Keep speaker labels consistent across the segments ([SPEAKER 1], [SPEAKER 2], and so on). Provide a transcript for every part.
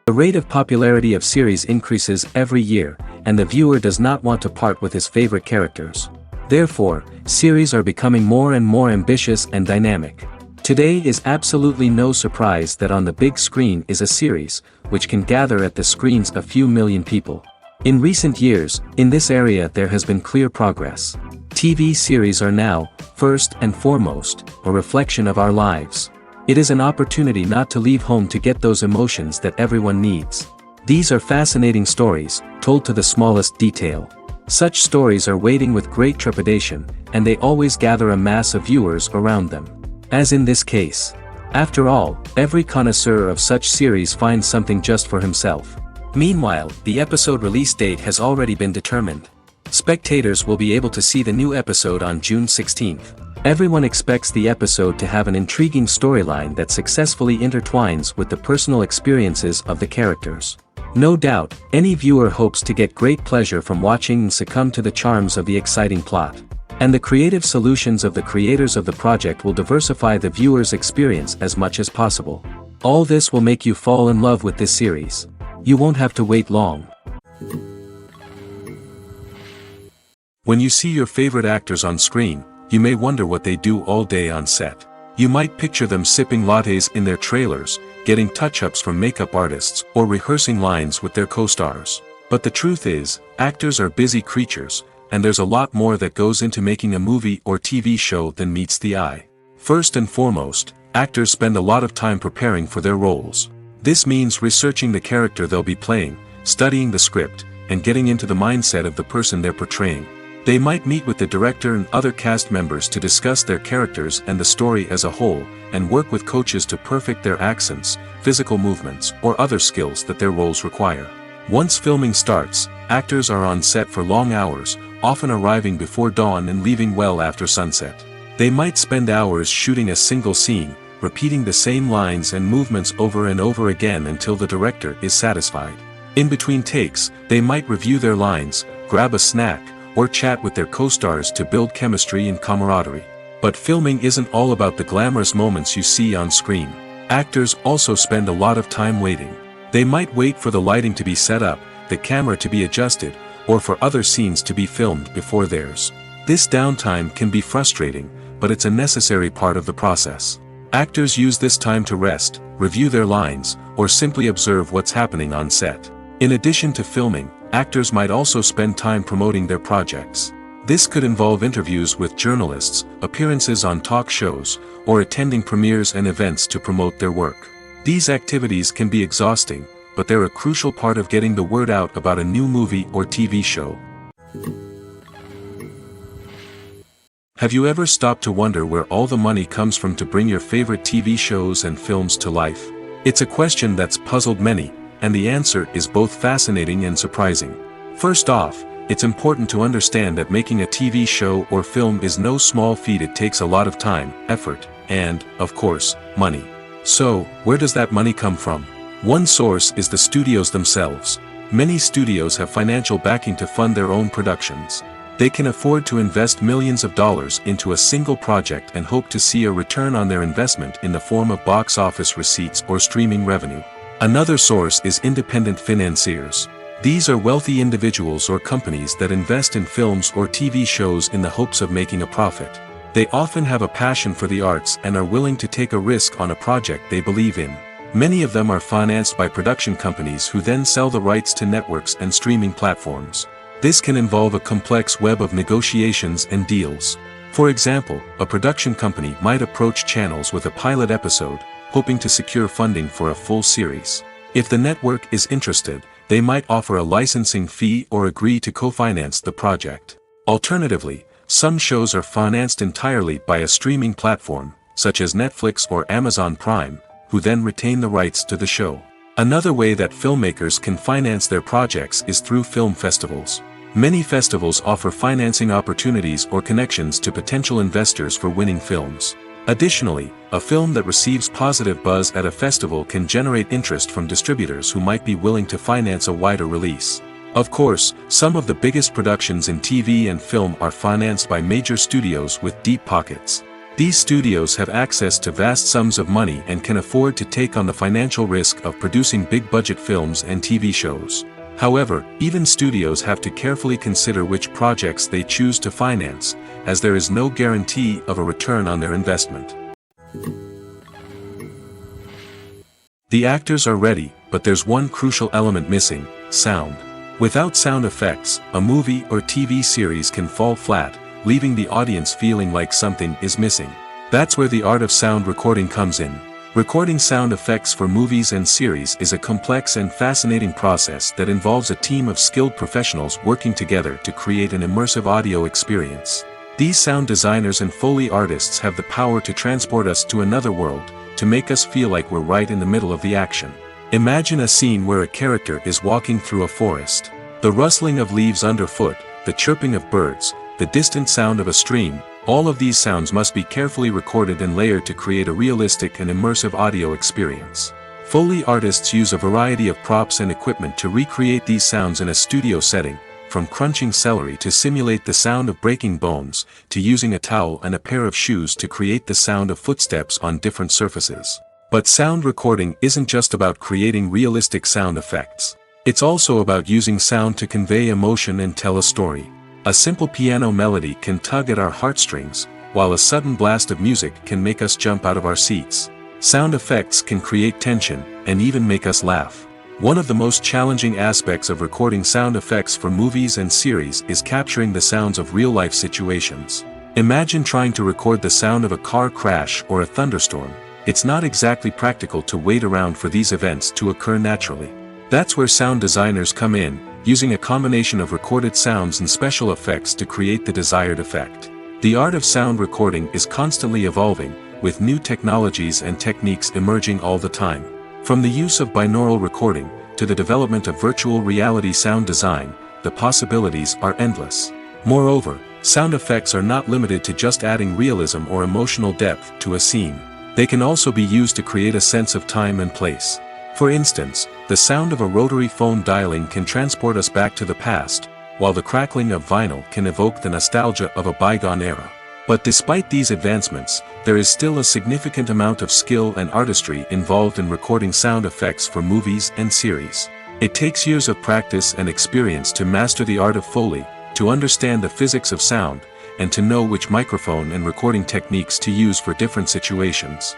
[SPEAKER 1] The rate of popularity of series increases every year, and the viewer does not want to part with his favorite characters. Therefore, series are becoming more and more ambitious and dynamic. Today is absolutely no surprise that on the big screen is a series, which can gather at the screens a few million people. In recent years, in this area there has been clear progress. TV series are now, first and foremost, a reflection of our lives. It is an opportunity not to leave home to get those emotions that everyone needs. These are fascinating stories, told to the smallest detail. Such stories are waiting with great trepidation, and they always gather a mass of viewers around them. As in this case. After all, every connoisseur of such series finds something just for himself. Meanwhile, the episode release date has already been determined. Spectators will be able to see the new episode on June 16th. Everyone expects the episode to have an intriguing storyline that successfully intertwines with the personal experiences of the characters. No doubt, any viewer hopes to get great pleasure from watching and succumb to the charms of the exciting plot. And the creative solutions of the creators of the project will diversify the viewer's experience as much as possible. All this will make you fall in love with this series. You won't have to wait long. When you see your favorite actors on screen, you may wonder what they do all day on set. You might picture them sipping lattes in their trailers, getting touch-ups from makeup artists, or rehearsing lines with their co-stars. But the truth is, actors are busy creatures, and there's a lot more that goes into making a movie or TV show than meets the eye. First and foremost, actors spend a lot of time preparing for their roles. This means researching the character they'll be playing, studying the script, and getting into the mindset of the person they're portraying. They might meet with the director and other cast members to discuss their characters and the story as a whole, and work with coaches to perfect their accents, physical movements, or other skills that their roles require. Once filming starts, actors are on set for long hours, often arriving before dawn and leaving well after sunset. They might spend hours shooting a single scene, repeating the same lines and movements over and over again until the director is satisfied. In between takes, they might review their lines, grab a snack, or chat with their co-stars to build chemistry and camaraderie. But filming isn't all about the glamorous moments you see on screen. Actors also spend a lot of time waiting. They might wait for the lighting to be set up, the camera to be adjusted, or for other scenes to be filmed before theirs. This downtime can be frustrating, but it's a necessary part of the process. Actors use this time to rest, review their lines, or simply observe what's happening on set. In addition to filming, actors might also spend time promoting their projects. This could involve interviews with journalists, appearances on talk shows, or attending premieres and events to promote their work. These activities can be exhausting, but they're a crucial part of getting the word out about a new movie or TV show. Have you ever stopped to wonder where all the money comes from to bring your favorite TV shows and films to life? It's a question that's puzzled many, and the answer is both fascinating and surprising. First off, it's important to understand that making a TV show or film is no small feat. It takes a lot of time, effort, and, of course, money. So, where does that money come from? One source is the studios themselves. Many studios have financial backing to fund their own productions. They can afford to invest millions of dollars into a single project and hope to see a return on their investment in the form of box office receipts or streaming revenue. Another source is independent financiers. These are wealthy individuals or companies that invest in films or TV shows in the hopes of making a profit. They often have a passion for the arts and are willing to take a risk on a project they believe in. Many of them are financed by production companies who then sell the rights to networks and streaming platforms. This can involve a complex web of negotiations and deals. For example, a production company might approach channels with a pilot episode, hoping to secure funding for a full series. If the network is interested, they might offer a licensing fee or agree to co-finance the project. Alternatively, some shows are financed entirely by a streaming platform, such as Netflix or Amazon Prime, who then retain the rights to the show. Another way that filmmakers can finance their projects is through film festivals. Many festivals offer financing opportunities or connections to potential investors for winning films. Additionally, a film that receives positive buzz at a festival can generate interest from distributors who might be willing to finance a wider release. Of course, some of the biggest productions in TV and film are financed by major studios with deep pockets. These studios have access to vast sums of money and can afford to take on the financial risk of producing big-budget films and TV shows. However, even studios have to carefully consider which projects they choose to finance, as there is no guarantee of a return on their investment. The actors are ready, but there's one crucial element missing: sound. Without sound effects, a movie or TV series can fall flat, leaving the audience feeling like something is missing. That's where the art of sound recording comes in. Recording sound effects for movies and series is a complex and fascinating process that involves a team of skilled professionals working together to create an immersive audio experience. These sound designers and Foley artists have the power to transport us to another world, to make us feel like we're right in the middle of the action. Imagine a scene where a character is walking through a forest. The rustling of leaves underfoot, the chirping of birds, the distant sound of a stream, all of these sounds must be carefully recorded and layered to create a realistic and immersive audio experience. Foley artists use a variety of props and equipment to recreate these sounds in a studio setting, from crunching celery to simulate the sound of breaking bones, to using a towel and a pair of shoes to create the sound of footsteps on different surfaces. But sound recording isn't just about creating realistic sound effects. It's also about using sound to convey emotion and tell a story. A simple piano melody can tug at our heartstrings, while a sudden blast of music can make us jump out of our seats. Sound effects can create tension, and even make us laugh. One of the most challenging aspects of recording sound effects for movies and series is capturing the sounds of real-life situations. Imagine trying to record the sound of a car crash or a thunderstorm. It's not exactly practical to wait around for these events to occur naturally. That's where sound designers come in, using a combination of recorded sounds and special effects to create the desired effect. The art of sound recording is constantly evolving, with new technologies and techniques emerging all the time. From the use of binaural recording, to the development of virtual reality sound design, the possibilities are endless. Moreover, sound effects are not limited to just adding realism or emotional depth to a scene. They can also be used to create a sense of time and place. For instance, the sound of a rotary phone dialing can transport us back to the past, while the crackling of vinyl can evoke the nostalgia of a bygone era. But despite these advancements, there is still a significant amount of skill and artistry involved in recording sound effects for movies and series. It takes years of practice and experience to master the art of Foley, to understand the physics of sound, and to know which microphone and recording techniques to use for different situations.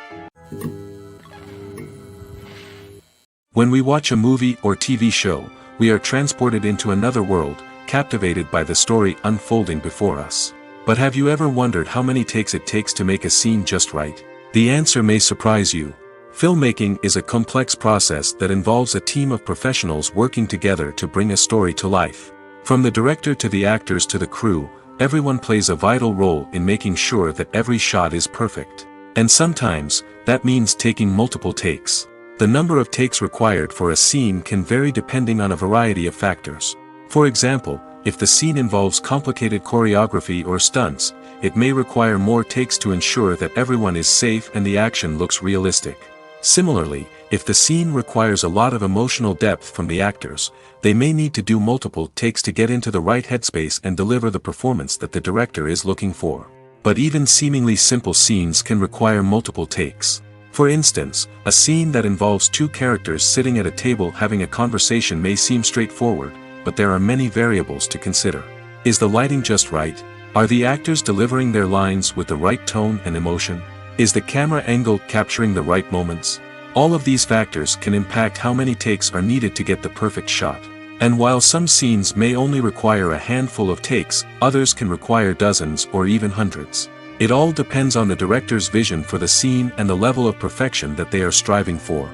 [SPEAKER 1] When we watch a movie or TV show, we are transported into another world, captivated by the story unfolding before us. But have you ever wondered how many takes it takes to make a scene just right? The answer may surprise you. Filmmaking is a complex process that involves a team of professionals working together to bring a story to life. From the director to the actors to the crew, everyone plays a vital role in making sure that every shot is perfect. And sometimes, that means taking multiple takes. The number of takes required for a scene can vary depending on a variety of factors. For example, if the scene involves complicated choreography or stunts, it may require more takes to ensure that everyone is safe and the action looks realistic. Similarly, if the scene requires a lot of emotional depth from the actors, they may need to do multiple takes to get into the right headspace and deliver the performance that the director is looking for. But even seemingly simple scenes can require multiple takes. For instance, a scene that involves two characters sitting at a table having a conversation may seem straightforward, but there are many variables to consider. Is the lighting just right? Are the actors delivering their lines with the right tone and emotion? Is the camera angle capturing the right moments? All of these factors can impact how many takes are needed to get the perfect shot. And while some scenes may only require a handful of takes, others can require dozens or even hundreds. It all depends on the director's vision for the scene and the level of perfection that they are striving for.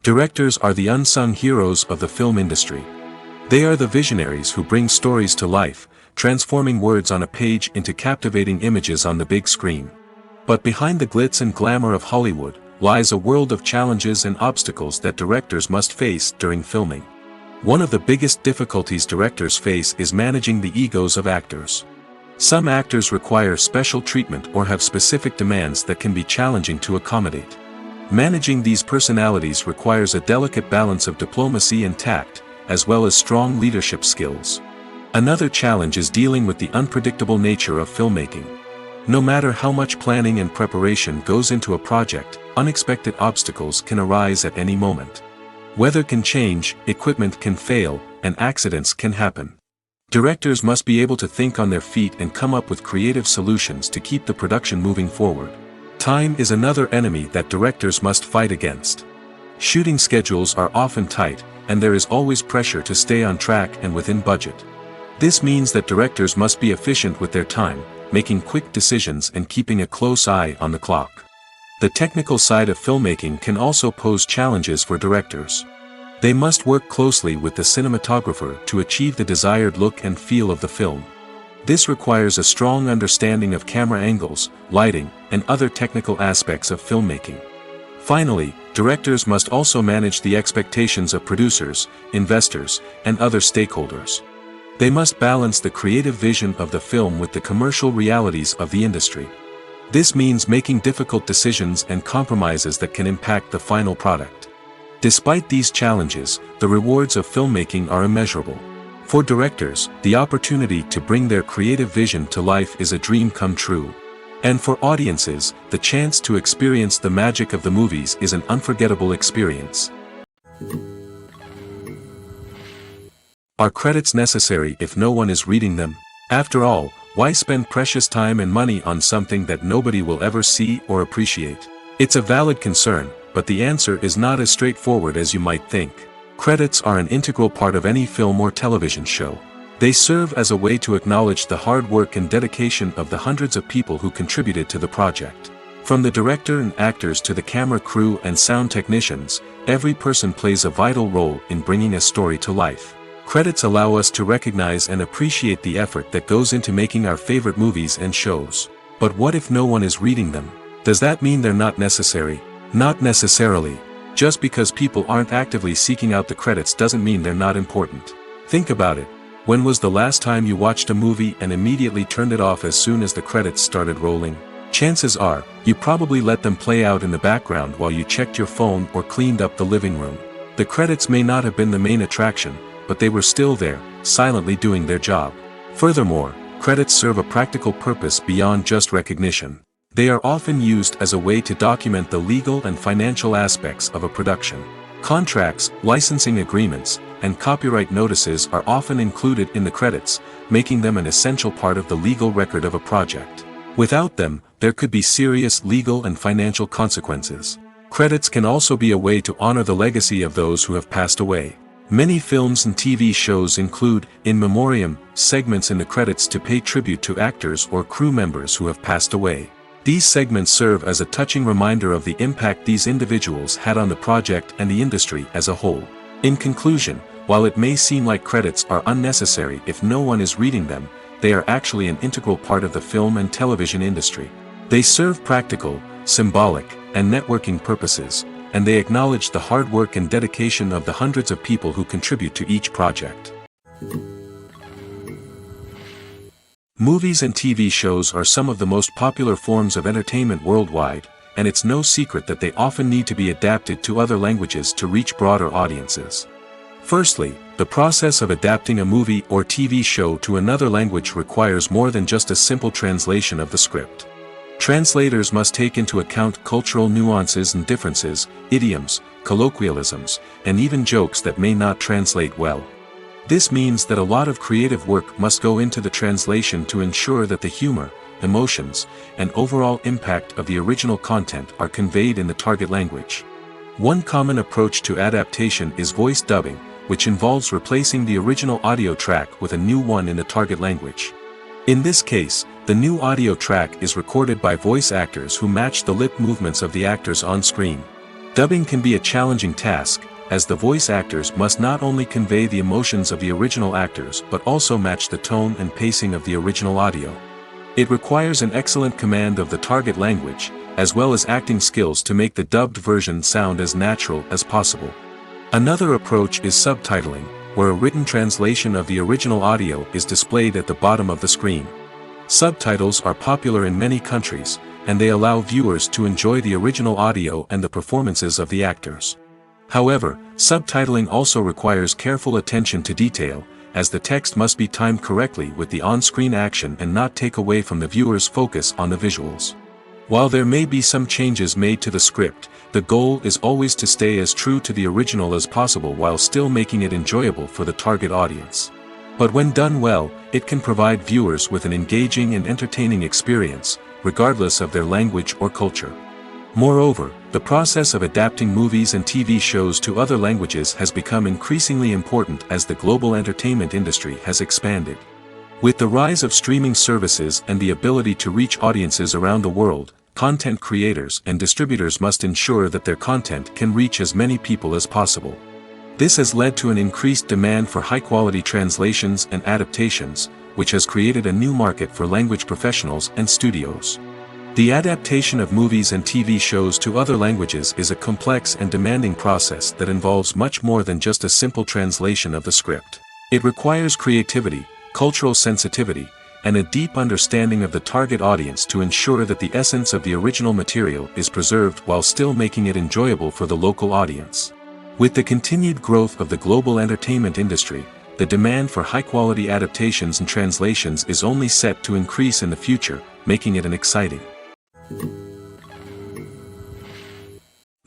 [SPEAKER 1] Directors are the unsung heroes of the film industry. They are the visionaries who bring stories to life, transforming words on a page into captivating images on the big screen. But behind the glitz and glamour of Hollywood, lies a world of challenges and obstacles that directors must face during filming. One of the biggest difficulties directors face is managing the egos of actors. Some actors require special treatment or have specific demands that can be challenging to accommodate. Managing these personalities requires a delicate balance of diplomacy and tact, as well as strong leadership skills. Another challenge is dealing with the unpredictable nature of filmmaking. No matter how much planning and preparation goes into a project, unexpected obstacles can arise at any moment. Weather can change, equipment can fail, and accidents can happen. Directors must be able to think on their feet and come up with creative solutions to keep the production moving forward. Time is another enemy that directors must fight against. Shooting schedules are often tight, and there is always pressure to stay on track and within budget. This means that directors must be efficient with their time, making quick decisions and keeping a close eye on the clock. The technical side of filmmaking can also pose challenges for directors. They must work closely with the cinematographer to achieve the desired look and feel of the film. This requires a strong understanding of camera angles, lighting, and other technical aspects of filmmaking. Finally, directors must also manage the expectations of producers, investors, and other stakeholders. They must balance the creative vision of the film with the commercial realities of the industry. This means making difficult decisions and compromises that can impact the final product. Despite these challenges, the rewards of filmmaking are immeasurable. For directors, the opportunity to bring their creative vision to life is a dream come true. And for audiences, the chance to experience the magic of the movies is an unforgettable experience. Are credits necessary if no one is reading them? After all, why spend precious time and money on something that nobody will ever see or appreciate? It's a valid concern, but the answer is not as straightforward as you might think. Credits are an integral part of any film or television show. They serve as a way to acknowledge the hard work and dedication of the hundreds of people who contributed to the project. From the director and actors to the camera crew and sound technicians, every person plays a vital role in bringing a story to life. Credits allow us to recognize and appreciate the effort that goes into making our favorite movies and shows. But what if no one is reading them? Does that mean they're not necessary? Not necessarily. Just because people aren't actively seeking out the credits doesn't mean they're not important. Think about it. When was the last time you watched a movie and immediately turned it off as soon as the credits started rolling? Chances are, you probably let them play out in the background while you checked your phone or cleaned up the living room. The credits may not have been the main attraction, but they were still there, silently doing their job. Furthermore, credits serve a practical purpose beyond just recognition. They are often used as a way to document the legal and financial aspects of a production. Contracts, licensing agreements, and copyright notices are often included in the credits, making them an essential part of the legal record of a project. Without them, there could be serious legal and financial consequences. Credits can also be a way to honor the legacy of those who have passed away. Many films and TV shows include, in memoriam, segments in the credits to pay tribute to actors or crew members who have passed away. These segments serve as a touching reminder of the impact these individuals had on the project and the industry as a whole. In conclusion, while it may seem like credits are unnecessary if no one is reading them, they are actually an integral part of the film and television industry. They serve practical, symbolic, and networking purposes, and they acknowledge the hard work and dedication of the hundreds of people who contribute to each project. Movies and TV shows are some of the most popular forms of entertainment worldwide, and it's no secret that they often need to be adapted to other languages to reach broader audiences. Firstly, the process of adapting a movie or TV show to another language requires more than just a simple translation of the script. Translators must take into account cultural nuances and differences, idioms, colloquialisms, and even jokes that may not translate well. This means that a lot of creative work must go into the translation to ensure that the humor, emotions, and overall impact of the original content are conveyed in the target language. One common approach to adaptation is voice dubbing, which involves replacing the original audio track with a new one in the target language. In this case, the new audio track is recorded by voice actors who match the lip movements of the actors on screen. Dubbing can be a challenging task, as the voice actors must not only convey the emotions of the original actors but also match the tone and pacing of the original audio. It requires an excellent command of the target language, as well as acting skills to make the dubbed version sound as natural as possible. Another approach is subtitling, where a written translation of the original audio is displayed at the bottom of the screen. Subtitles are popular in many countries, and they allow viewers to enjoy the original audio and the performances of the actors. However, subtitling also requires careful attention to detail, as the text must be timed correctly with the on-screen action and not take away from the viewer's focus on the visuals. While there may be some changes made to the script, the goal is always to stay as true to the original as possible while still making it enjoyable for the target audience. But when done well, it can provide viewers with an engaging and entertaining experience, regardless of their language or culture. Moreover, the process of adapting movies and TV shows to other languages has become increasingly important as the global entertainment industry has expanded. With the rise of streaming services and the ability to reach audiences around the world, content creators and distributors must ensure that their content can reach as many people as possible. This has led to an increased demand for high-quality translations and adaptations, which has created a new market for language professionals and studios. The adaptation of movies and TV shows to other languages is a complex and demanding process that involves much more than just a simple translation of the script. It requires creativity, cultural sensitivity, and a deep understanding of the target audience to ensure that the essence of the original material is preserved while still making it enjoyable for the local audience. With the continued growth of the global entertainment industry, the demand for high-quality adaptations and translations is only set to increase in the future, making it an exciting.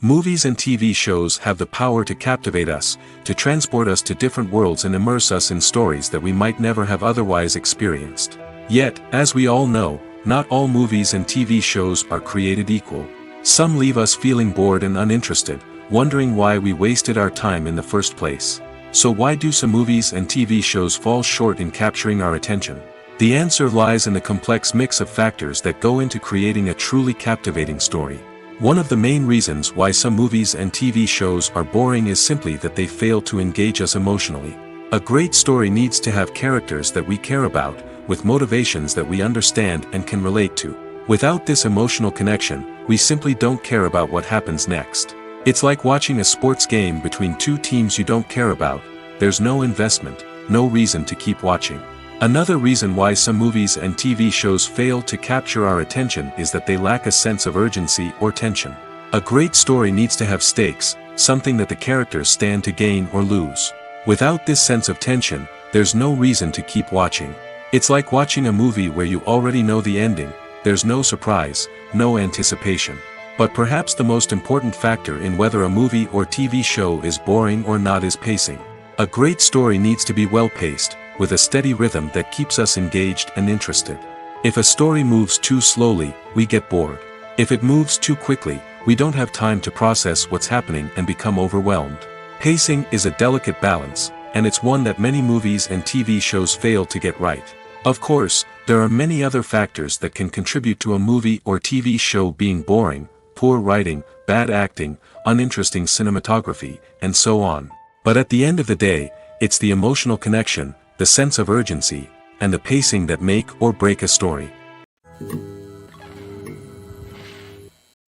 [SPEAKER 1] Movies and TV shows have the power to captivate us, to transport us to different worlds and immerse us in stories that we might never have otherwise experienced. Yet, as we all know, not all movies and TV shows are created equal. Some leave us feeling bored and uninterested, wondering why we wasted our time in the first place. So why do some movies and TV shows fall short in capturing our attention? The answer lies in the complex mix of factors that go into creating a truly captivating story. One of the main reasons why some movies and TV shows are boring is simply that they fail to engage us emotionally. A great story needs to have characters that we care about, with motivations that we understand and can relate to. Without this emotional connection, we simply don't care about what happens next. It's like watching a sports game between two teams you don't care about. There's no investment, no reason to keep watching. Another reason why some movies and TV shows fail to capture our attention is that they lack a sense of urgency or tension. A great story needs to have stakes, something that the characters stand to gain or lose. Without this sense of tension, there's no reason to keep watching. It's like watching a movie where you already know the ending, there's no surprise, no anticipation. But perhaps the most important factor in whether a movie or TV show is boring or not is pacing. A great story needs to be well-paced, with a steady rhythm that keeps us engaged and interested. If a story moves too slowly, we get bored. If it moves too quickly, we don't have time to process what's happening and become overwhelmed. Pacing is a delicate balance, and it's one that many movies and TV shows fail to get right. Of course, there are many other factors that can contribute to a movie or TV show being boring: poor writing, bad acting, uninteresting cinematography, and so on. But at the end of the day, it's the emotional connection, the sense of urgency, and the pacing that make or break a story.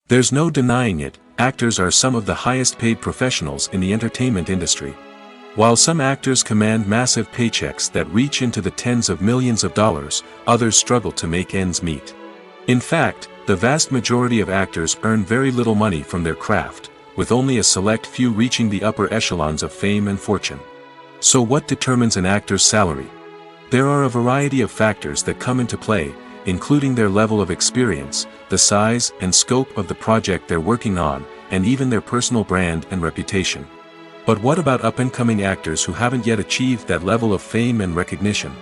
[SPEAKER 1] There's no denying it, actors are some of the highest paid professionals in the entertainment industry. While some actors command massive paychecks that reach into the tens of millions of dollars, others struggle to make ends meet. In fact, the vast majority of actors earn very little money from their craft, with only a select few reaching the upper echelons of fame and fortune. So what determines an actor's salary? There are a variety of factors that come into play, including their level of experience, the size and scope of the project they're working on, and even their personal brand and reputation. But what about up-and-coming actors who haven't yet achieved that level of fame and recognition?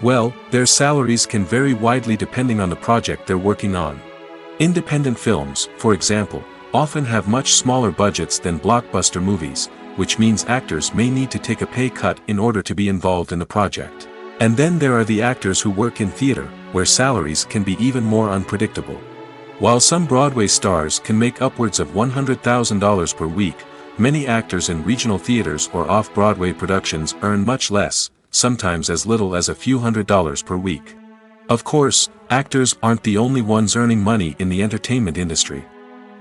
[SPEAKER 1] Well, their salaries can vary widely depending on the project they're working on. Independent films, for example, often have much smaller budgets than blockbuster movies, which means actors may need to take a pay cut in order to be involved in the project. And then there are the actors who work in theater, where salaries can be even more unpredictable. While some Broadway stars can make upwards of $100,000 per week, many actors in regional theaters or off-Broadway productions earn much less, sometimes as little as a few $100s per week. Of course, actors aren't the only ones earning money in the entertainment industry.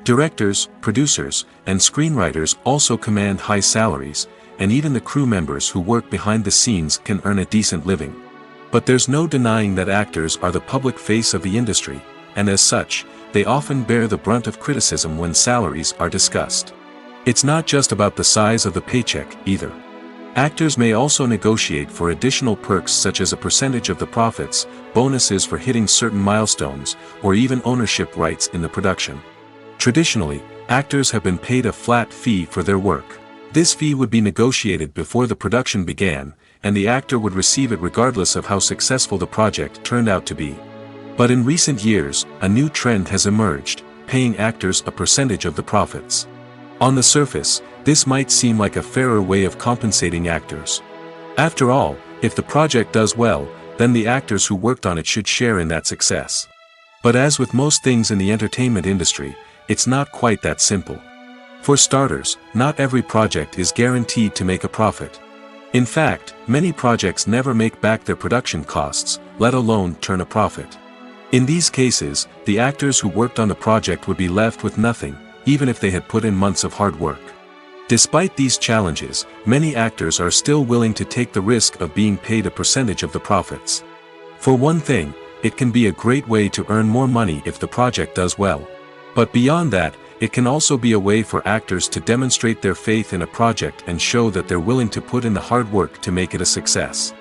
[SPEAKER 1] Directors, producers, and screenwriters also command high salaries, and even the crew members who work behind the scenes can earn a decent living. But there's no denying that actors are the public face of the industry, and as such, they often bear the brunt of criticism when salaries are discussed. It's not just about the size of the paycheck, either. Actors may also negotiate for additional perks such as a percentage of the profits, bonuses for hitting certain milestones, or even ownership rights in the production. Traditionally, actors have been paid a flat fee for their work. This fee would be negotiated before the production began, and the actor would receive it regardless of how successful the project turned out to be. But in recent years, a new trend has emerged, paying actors a percentage of the profits. On the surface, this might seem like a fairer way of compensating actors. After all, if the project does well, then the actors who worked on it should share in that success. But as with most things in the entertainment industry, it's not quite that simple. For starters, not every project is guaranteed to make a profit. In fact, many projects never make back their production costs, let alone turn a profit. In these cases, the actors who worked on the project would be left with nothing, even if they had put in months of hard work. Despite these challenges, many actors are still willing to take the risk of being paid a percentage of the profits. For one thing, it can be a great way to earn more money if the project does well. But beyond that, it can also be a way for actors to demonstrate their faith in a project and show that they're willing to put in the hard work to make it a success.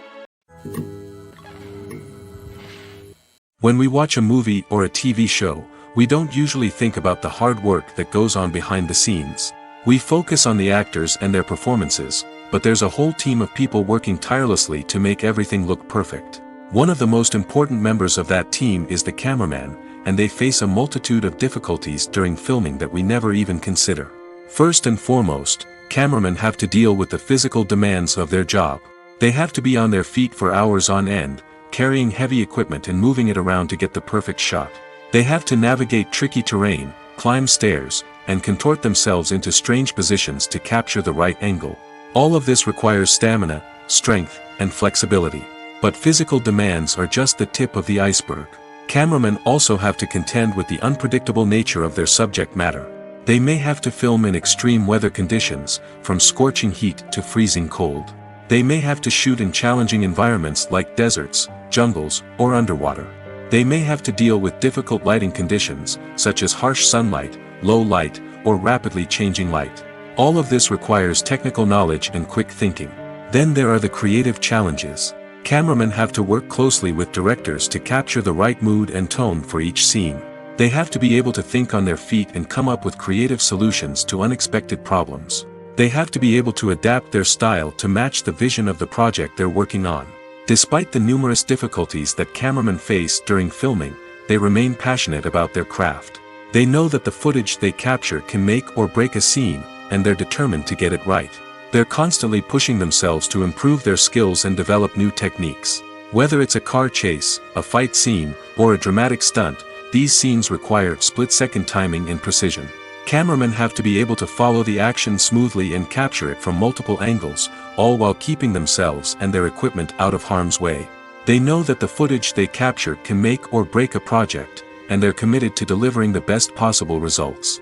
[SPEAKER 1] When we watch a movie or a TV show, we don't usually think about the hard work that goes on behind the scenes. We focus on the actors and their performances, but there's a whole team of people working tirelessly to make everything look perfect. One of the most important members of that team is the cameraman, and they face a multitude of difficulties during filming that we never even consider. First and foremost, cameramen have to deal with the physical demands of their job. They have to be on their feet for hours on end, carrying heavy equipment and moving it around to get the perfect shot. They have to navigate tricky terrain, climb stairs, and contort themselves into strange positions to capture the right angle. All of this requires stamina, strength, and flexibility. But physical demands are just the tip of the iceberg. Cameramen also have to contend with the unpredictable nature of their subject matter. They may have to film in extreme weather conditions, from scorching heat to freezing cold. They may have to shoot in challenging environments like deserts, jungles, or underwater. They may have to deal with difficult lighting conditions, such as harsh sunlight, low light, or rapidly changing light. All of this requires technical knowledge and quick thinking. Then there are the creative challenges. Cameramen have to work closely with directors to capture the right mood and tone for each scene. They have to be able to think on their feet and come up with creative solutions to unexpected problems. They have to be able to adapt their style to match the vision of the project they're working on. Despite the numerous difficulties that cameramen face during filming, they remain passionate about their craft. They know that the footage they capture can make or break a scene, and they're determined to get it right. They're constantly pushing themselves to improve their skills and develop new techniques. Whether it's a car chase, a fight scene, or a dramatic stunt, these scenes require split-second timing and precision. Cameramen have to be able to follow the action smoothly and capture it from multiple angles, all while keeping themselves and their equipment out of harm's way. They know that the footage they capture can make or break a project, and they're committed to delivering the best possible results.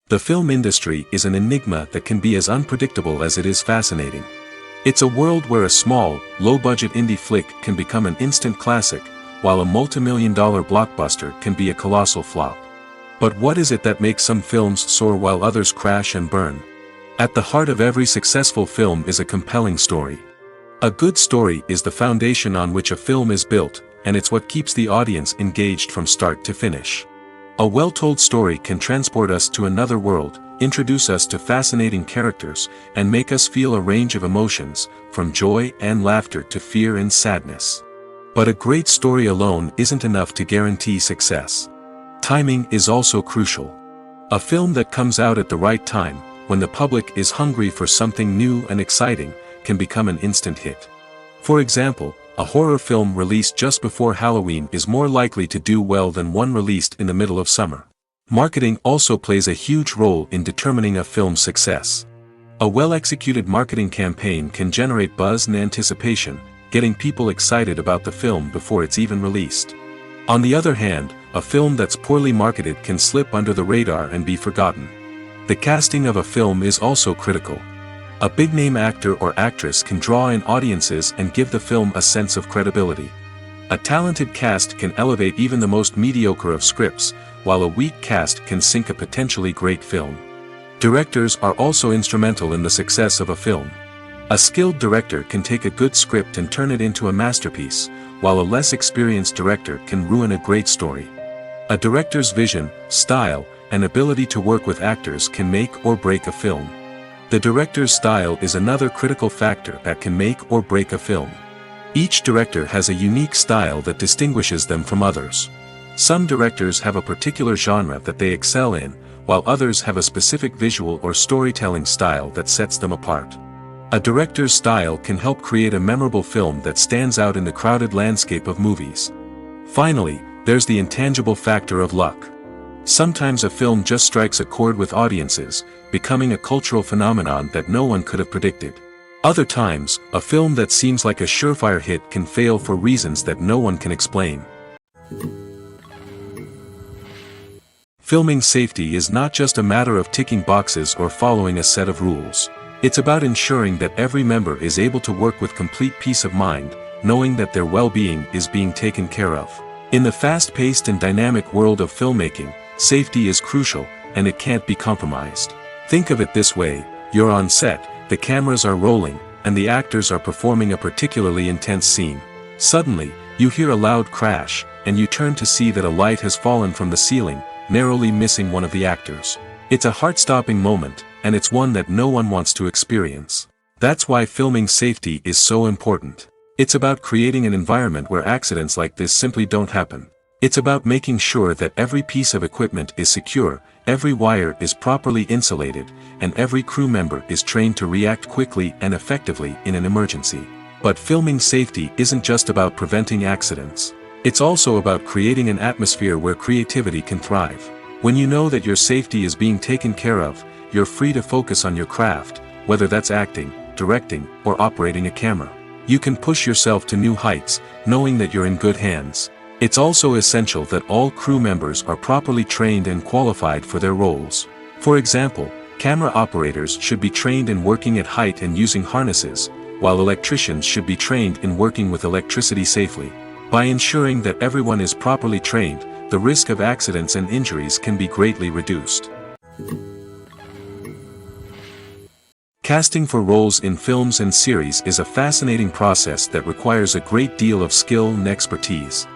[SPEAKER 1] The film industry is an enigma that can be as unpredictable as it is fascinating. It's a world where a small, low-budget indie flick can become an instant classic, while a multi-million-dollar blockbuster can be a colossal flop. But what is it that makes some films soar while others crash and burn? At the heart of every successful film is a compelling story. A good story is the foundation on which a film is built, and it's what keeps the audience engaged from start to finish. A well-told story can transport us to another world, introduce us to fascinating characters, and make us feel a range of emotions, from joy and laughter to fear and sadness. But a great story alone isn't enough to guarantee success. Timing is also crucial. A film that comes out at the right time, when the public is hungry for something new and exciting, can become an instant hit. For example, a horror film released just before Halloween is more likely to do well than one released in the middle of summer. Marketing also plays a huge role in determining a film's success. A well-executed marketing campaign can generate buzz and anticipation, getting people excited about the film before it's even released. On the other hand, a film that's poorly marketed can slip under the radar and be forgotten. The casting of a film is also critical. A big-name actor or actress can draw in audiences and give the film a sense of credibility. A talented cast can elevate even the most mediocre of scripts, while a weak cast can sink a potentially great film. Directors are also instrumental in the success of a film. A skilled director can take a good script and turn it into a masterpiece, while a less experienced director can ruin a great story. A director's vision, style, and ability to work with actors can make or break a film. The director's style is another critical factor that can make or break a film. Each director has a unique style that distinguishes them from others. Some directors have a particular genre that they excel in, while others have a specific visual or storytelling style that sets them apart. A director's style can help create a memorable film that stands out in the crowded landscape of movies. Finally, there's the intangible factor of luck. Sometimes a film just strikes a chord with audiences, becoming a cultural phenomenon that no one could have predicted. Other times, a film that seems like a surefire hit can fail for reasons that no one can explain. Filming safety is not just a matter of ticking boxes or following a set of rules. It's about ensuring that every member is able to work with complete peace of mind, knowing that their well-being is being taken care of. In the fast-paced and dynamic world of filmmaking, safety is crucial, and it can't be compromised. Think of it this way: you're on set, the cameras are rolling, and the actors are performing a particularly intense scene. Suddenly, you hear a loud crash, and you turn to see that a light has fallen from the ceiling, narrowly missing one of the actors. It's a heart-stopping moment, and it's one that no one wants to experience. That's why filming safety is so important. It's about creating an environment where accidents like this simply don't happen. It's about making sure that every piece of equipment is secure, every wire is properly insulated, and every crew member is trained to react quickly and effectively in an emergency. But filming safety isn't just about preventing accidents. It's also about creating an atmosphere where creativity can thrive. When you know that your safety is being taken care of, you're free to focus on your craft, whether that's acting, directing, or operating a camera. You can push yourself to new heights, knowing that you're in good hands. It's also essential that all crew members are properly trained and qualified for their roles. For example, camera operators should be trained in working at height and using harnesses, while electricians should be trained in working with electricity safely. By ensuring that everyone is properly trained, the risk of accidents and injuries can be greatly reduced. Casting for roles in films and series is a fascinating process that requires a great deal of skill and expertise.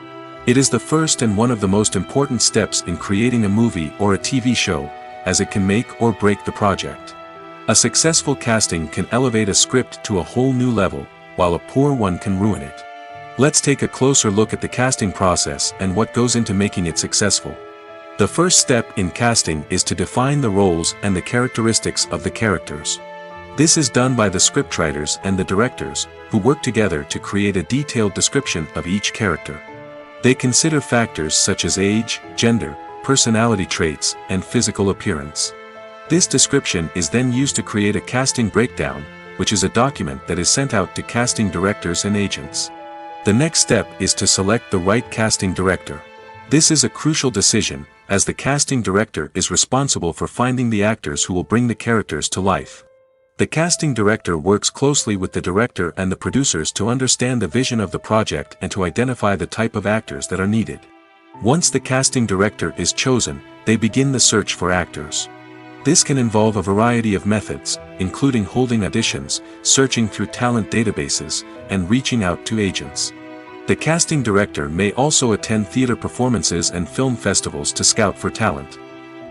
[SPEAKER 1] It is the first and one of the most important steps in creating a movie or a TV show, as it can make or break the project. A successful casting can elevate a script to a whole new level, while a poor one can ruin it. Let's take a closer look at the casting process and what goes into making it successful. The first step in casting is to define the roles and the characteristics of the characters. This is done by the scriptwriters and the directors, who work together to create a detailed description of each character. They consider factors such as age, gender, personality traits, and physical appearance. This description is then used to create a casting breakdown, which is a document that is sent out to casting directors and agents. The next step is to select the right casting director. This is a crucial decision, as the casting director is responsible for finding the actors who will bring the characters to life. The casting director works closely with the director and the producers to understand the vision of the project and to identify the type of actors that are needed. Once the casting director is chosen, they begin the search for actors. This can involve a variety of methods, including holding auditions, searching through talent databases, and reaching out to agents. The casting director may also attend theater performances and film festivals to scout for talent.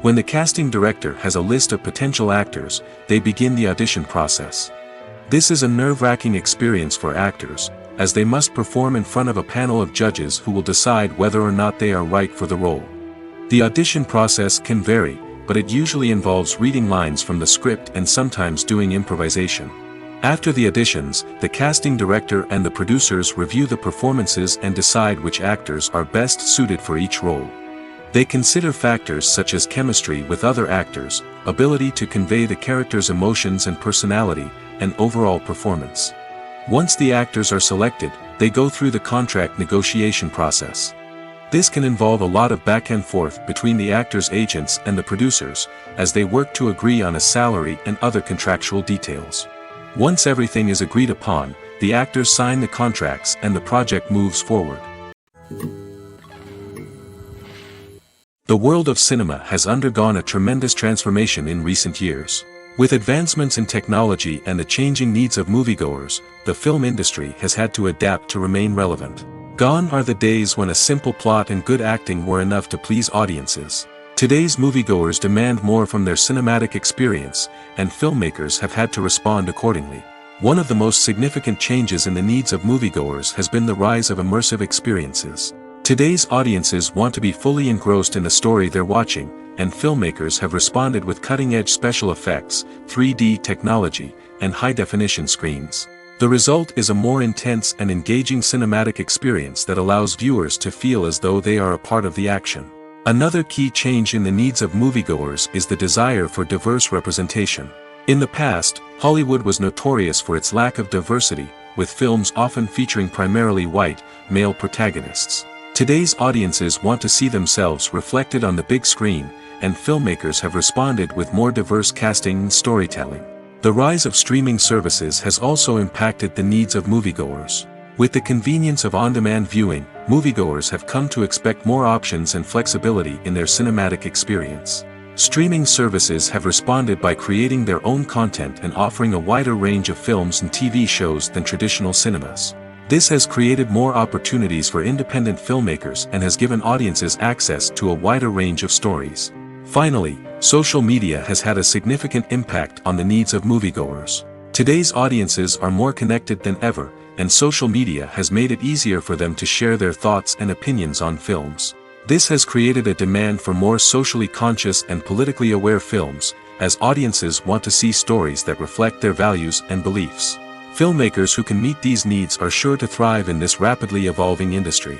[SPEAKER 1] When the casting director has a list of potential actors, they begin the audition process. This is a nerve-wracking experience for actors, as they must perform in front of a panel of judges who will decide whether or not they are right for the role. The audition process can vary, but it usually involves reading lines from the script and sometimes doing improvisation. After the auditions, the casting director and the producers review the performances and decide which actors are best suited for each role. They consider factors such as chemistry with other actors, ability to convey the character's emotions and personality, and overall performance. Once the actors are selected, they go through the contract negotiation process. This can involve a lot of back and forth between the actors' agents and the producers, as they work to agree on a salary and other contractual details. Once everything is agreed upon, the actors sign the contracts and the project moves forward. The world of cinema has undergone a tremendous transformation in recent years. With advancements in technology and the changing needs of moviegoers, the film industry has had to adapt to remain relevant. Gone are the days when a simple plot and good acting were enough to please audiences. Today's moviegoers demand more from their cinematic experience, and filmmakers have had to respond accordingly. One of the most significant changes in the needs of moviegoers has been the rise of immersive experiences. Today's audiences want to be fully engrossed in the story they're watching, and filmmakers have responded with cutting-edge special effects, 3D technology, and high-definition screens. The result is a more intense and engaging cinematic experience that allows viewers to feel as though they are a part of the action. Another key change in the needs of moviegoers is the desire for diverse representation. In the past, Hollywood was notorious for its lack of diversity, with films often featuring primarily white, male protagonists. Today's audiences want to see themselves reflected on the big screen, and filmmakers have responded with more diverse casting and storytelling. The rise of streaming services has also impacted the needs of moviegoers. With the convenience of on-demand viewing, moviegoers have come to expect more options and flexibility in their cinematic experience. Streaming services have responded by creating their own content and offering a wider range of films and TV shows than traditional cinemas. This has created more opportunities for independent filmmakers and has given audiences access to a wider range of stories. Finally, social media has had a significant impact on the needs of moviegoers. Today's audiences are more connected than ever, and social media has made it easier for them to share their thoughts and opinions on films. This has created a demand for more socially conscious and politically aware films, as audiences want to see stories that reflect their values and beliefs. Filmmakers who can meet these needs are sure to thrive in this rapidly evolving industry.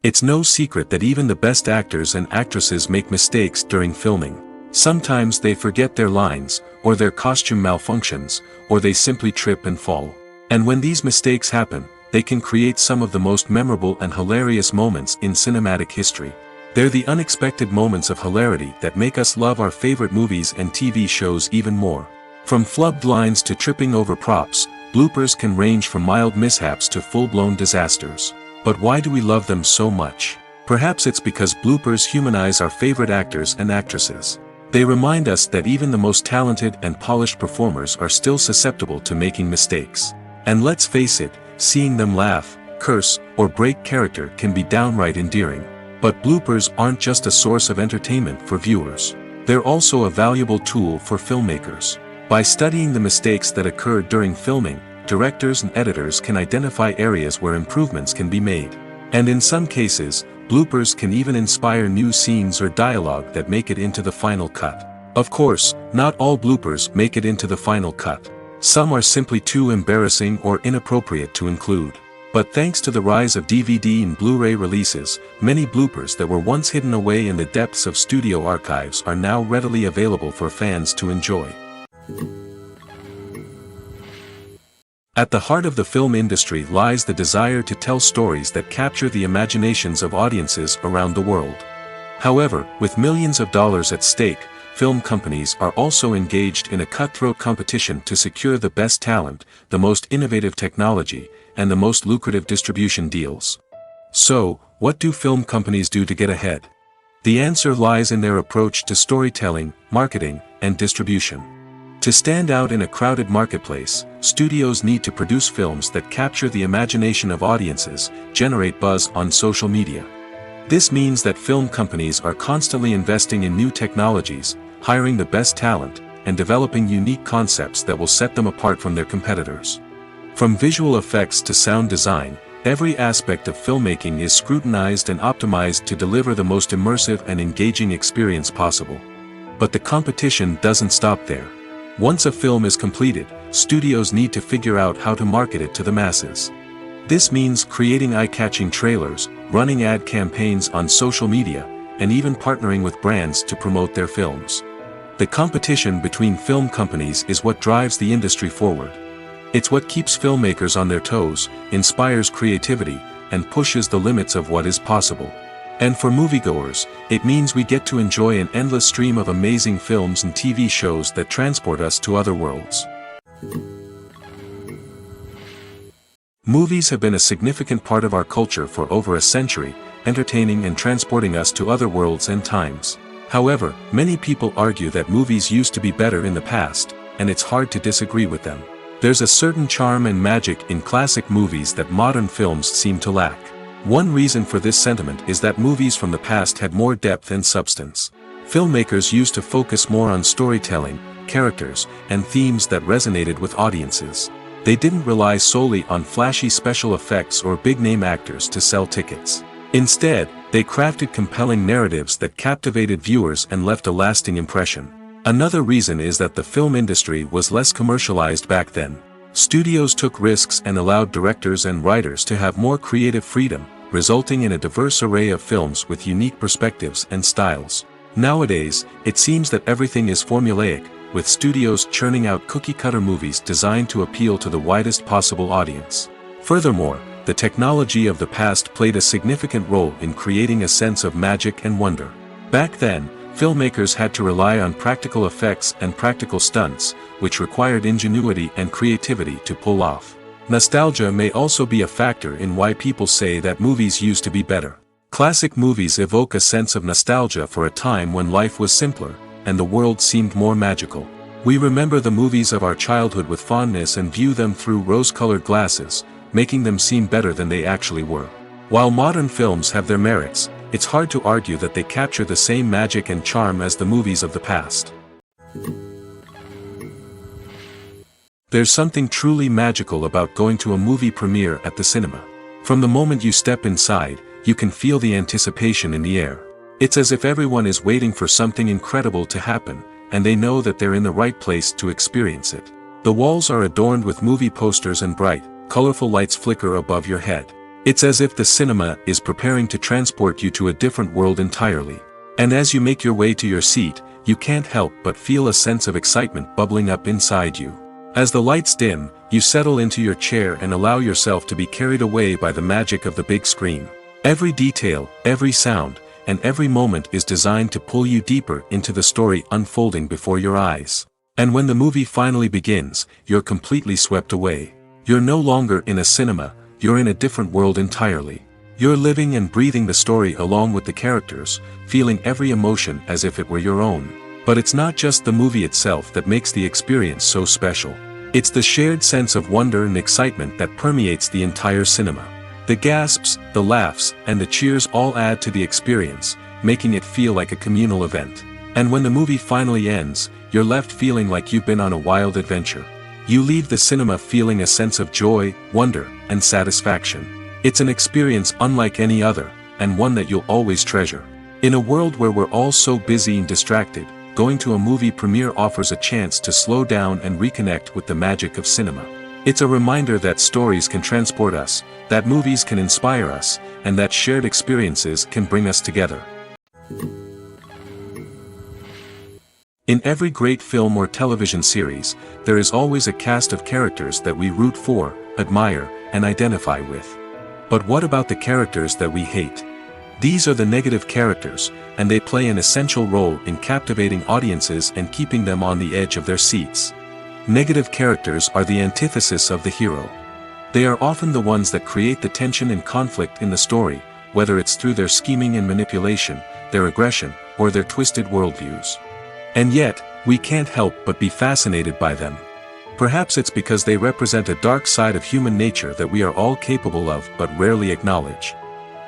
[SPEAKER 1] It's no secret that even the best actors and actresses make mistakes during filming. Sometimes they forget their lines, or their costume malfunctions, or they simply trip and fall. And when these mistakes happen, they can create some of the most memorable and hilarious moments in cinematic history. They're the unexpected moments of hilarity that make us love our favorite movies and TV shows even more. From flubbed lines to tripping over props, bloopers can range from mild mishaps to full-blown disasters. But why do we love them so much? Perhaps it's because bloopers humanize our favorite actors and actresses. They remind us that even the most talented and polished performers are still susceptible to making mistakes. And let's face it, seeing them laugh, curse, or break character can be downright endearing. But bloopers aren't just a source of entertainment for viewers. They're also a valuable tool for filmmakers. By studying the mistakes that occurred during filming, directors and editors can identify areas where improvements can be made. And in some cases, bloopers can even inspire new scenes or dialogue that make it into the final cut. Of course, not all bloopers make it into the final cut. Some are simply too embarrassing or inappropriate to include. But thanks to the rise of DVD and Blu-ray releases, many bloopers that were once hidden away in the depths of studio archives are now readily available for fans to enjoy. At the heart of the film industry lies the desire to tell stories that capture the imaginations of audiences around the world. However, with millions of dollars at stake, film companies are also engaged in a cutthroat competition to secure the best talent, the most innovative technology, and the most lucrative distribution deals. So, what do film companies do to get ahead? The answer lies in their approach to storytelling, marketing, and distribution. To stand out in a crowded marketplace, studios need to produce films that capture the imagination of audiences, generate buzz on social media. This means that film companies are constantly investing in new technologies, hiring the best talent, and developing unique concepts that will set them apart from their competitors. From visual effects to sound design, every aspect of filmmaking is scrutinized and optimized to deliver the most immersive and engaging experience possible. But the competition doesn't stop there. Once a film is completed, studios need to figure out how to market it to the masses. This means creating eye-catching trailers, running ad campaigns on social media, and even partnering with brands to promote their films. The competition between film companies is what drives the industry forward. It's what keeps filmmakers on their toes, inspires creativity, and pushes the limits of what is possible. And for moviegoers, it means we get to enjoy an endless stream of amazing films and TV shows that transport us to other worlds. Movies have been a significant part of our culture for over a century, entertaining and transporting us to other worlds and times. However, many people argue that movies used to be better in the past, and it's hard to disagree with them. There's a certain charm and magic in classic movies that modern films seem to lack. One reason for this sentiment is that movies from the past had more depth and substance. Filmmakers used to focus more on storytelling, characters, and themes that resonated with audiences. They didn't rely solely on flashy special effects or big-name actors to sell tickets. Instead, they crafted compelling narratives that captivated viewers and left a lasting impression. Another reason is that the film industry was less commercialized back then. Studios took risks and allowed directors and writers to have more creative freedom, resulting in a diverse array of films with unique perspectives and styles. Nowadays, it seems that everything is formulaic, with studios churning out cookie-cutter movies designed to appeal to the widest possible audience. Furthermore, the technology of the past played a significant role in creating a sense of magic and wonder. Back then, filmmakers had to rely on practical effects and practical stunts, which required ingenuity and creativity to pull off. Nostalgia may also be a factor in why people say that movies used to be better. Classic movies evoke a sense of nostalgia for a time when life was simpler, and the world seemed more magical. We remember the movies of our childhood with fondness and view them through rose-colored glasses, making them seem better than they actually were. While modern films have their merits, it's hard to argue that they capture the same magic and charm as the movies of the past. There's something truly magical about going to a movie premiere at the cinema. From the moment you step inside, you can feel the anticipation in the air. It's as if everyone is waiting for something incredible to happen, and they know that they're in the right place to experience it. The walls are adorned with movie posters and bright, colorful lights flicker above your head. It's as if the cinema is preparing to transport you to a different world entirely. And as you make your way to your seat, you can't help but feel a sense of excitement bubbling up inside you. As the lights dim, you settle into your chair and allow yourself to be carried away by the magic of the big screen. Every detail, every sound, and every moment is designed to pull you deeper into the story unfolding before your eyes. And when the movie finally begins, you're completely swept away. You're no longer in a cinema, you're in a different world entirely. You're living and breathing the story along with the characters, feeling every emotion as if it were your own. But it's not just the movie itself that makes the experience so special. It's the shared sense of wonder and excitement that permeates the entire cinema. The gasps, the laughs, and the cheers all add to the experience, making it feel like a communal event. And when the movie finally ends, you're left feeling like you've been on a wild adventure. You leave the cinema feeling a sense of joy, wonder, and satisfaction. It's an experience unlike any other, and one that you'll always treasure. In a world where we're all so busy and distracted, going to a movie premiere offers a chance to slow down and reconnect with the magic of cinema. It's a reminder that stories can transport us, that movies can inspire us, and that shared experiences can bring us together. In every great film or television series, there is always a cast of characters that we root for, admire, and identify with. But what about the characters that we hate? These are the negative characters, and they play an essential role in captivating audiences and keeping them on the edge of their seats. Negative characters are the antithesis of the hero. They are often the ones that create the tension and conflict in the story, whether it's through their scheming and manipulation, their aggression, or their twisted worldviews. And yet, we can't help but be fascinated by them. Perhaps it's because they represent a dark side of human nature that we are all capable of but rarely acknowledge.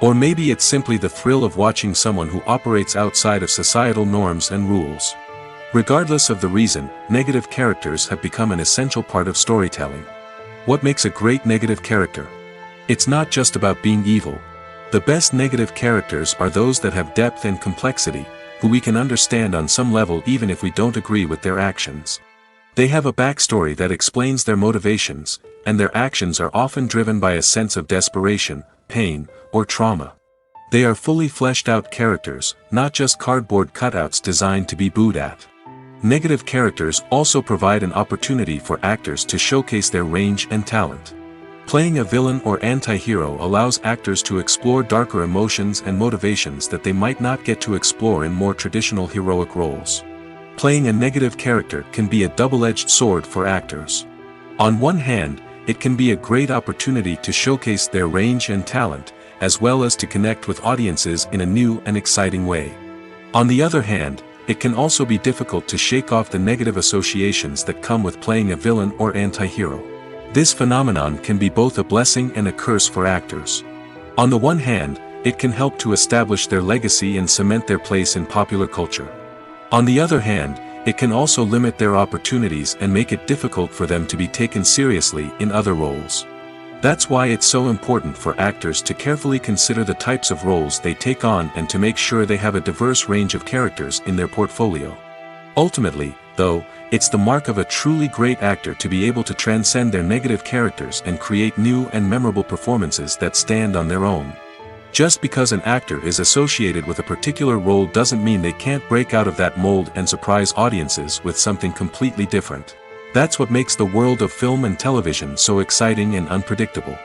[SPEAKER 1] Or maybe it's simply the thrill of watching someone who operates outside of societal norms and rules. Regardless of the reason, negative characters have become an essential part of storytelling. What makes a great negative character? It's not just about being evil. The best negative characters are those that have depth and complexity, who we can understand on some level even if we don't agree with their actions. They have a backstory that explains their motivations, and their actions are often driven by a sense of desperation, pain, or trauma. They are fully fleshed out characters, not just cardboard cutouts designed to be booed at. Negative characters also provide an opportunity for actors to showcase their range and talent. Playing a villain or anti-hero allows actors to explore darker emotions and motivations that they might not get to explore in more traditional heroic roles. Playing a negative character can be a double-edged sword for actors. On one hand, it can be a great opportunity to showcase their range and talent, as well as to connect with audiences in a new and exciting way. On the other hand, it can also be difficult to shake off the negative associations that come with playing a villain or anti-hero. This phenomenon can be both a blessing and a curse for actors. On the one hand, it can help to establish their legacy and cement their place in popular culture. On the other hand, it can also limit their opportunities and make it difficult for them to be taken seriously in other roles. That's why it's so important for actors to carefully consider the types of roles they take on and to make sure they have a diverse range of characters in their portfolio. Ultimately, though, it's the mark of a truly great actor to be able to transcend their negative characters and create new and memorable performances that stand on their own. Just because an actor is associated with a particular role doesn't mean they can't break out of that mold and surprise audiences with something completely different. That's what makes the world of film and television so exciting and unpredictable.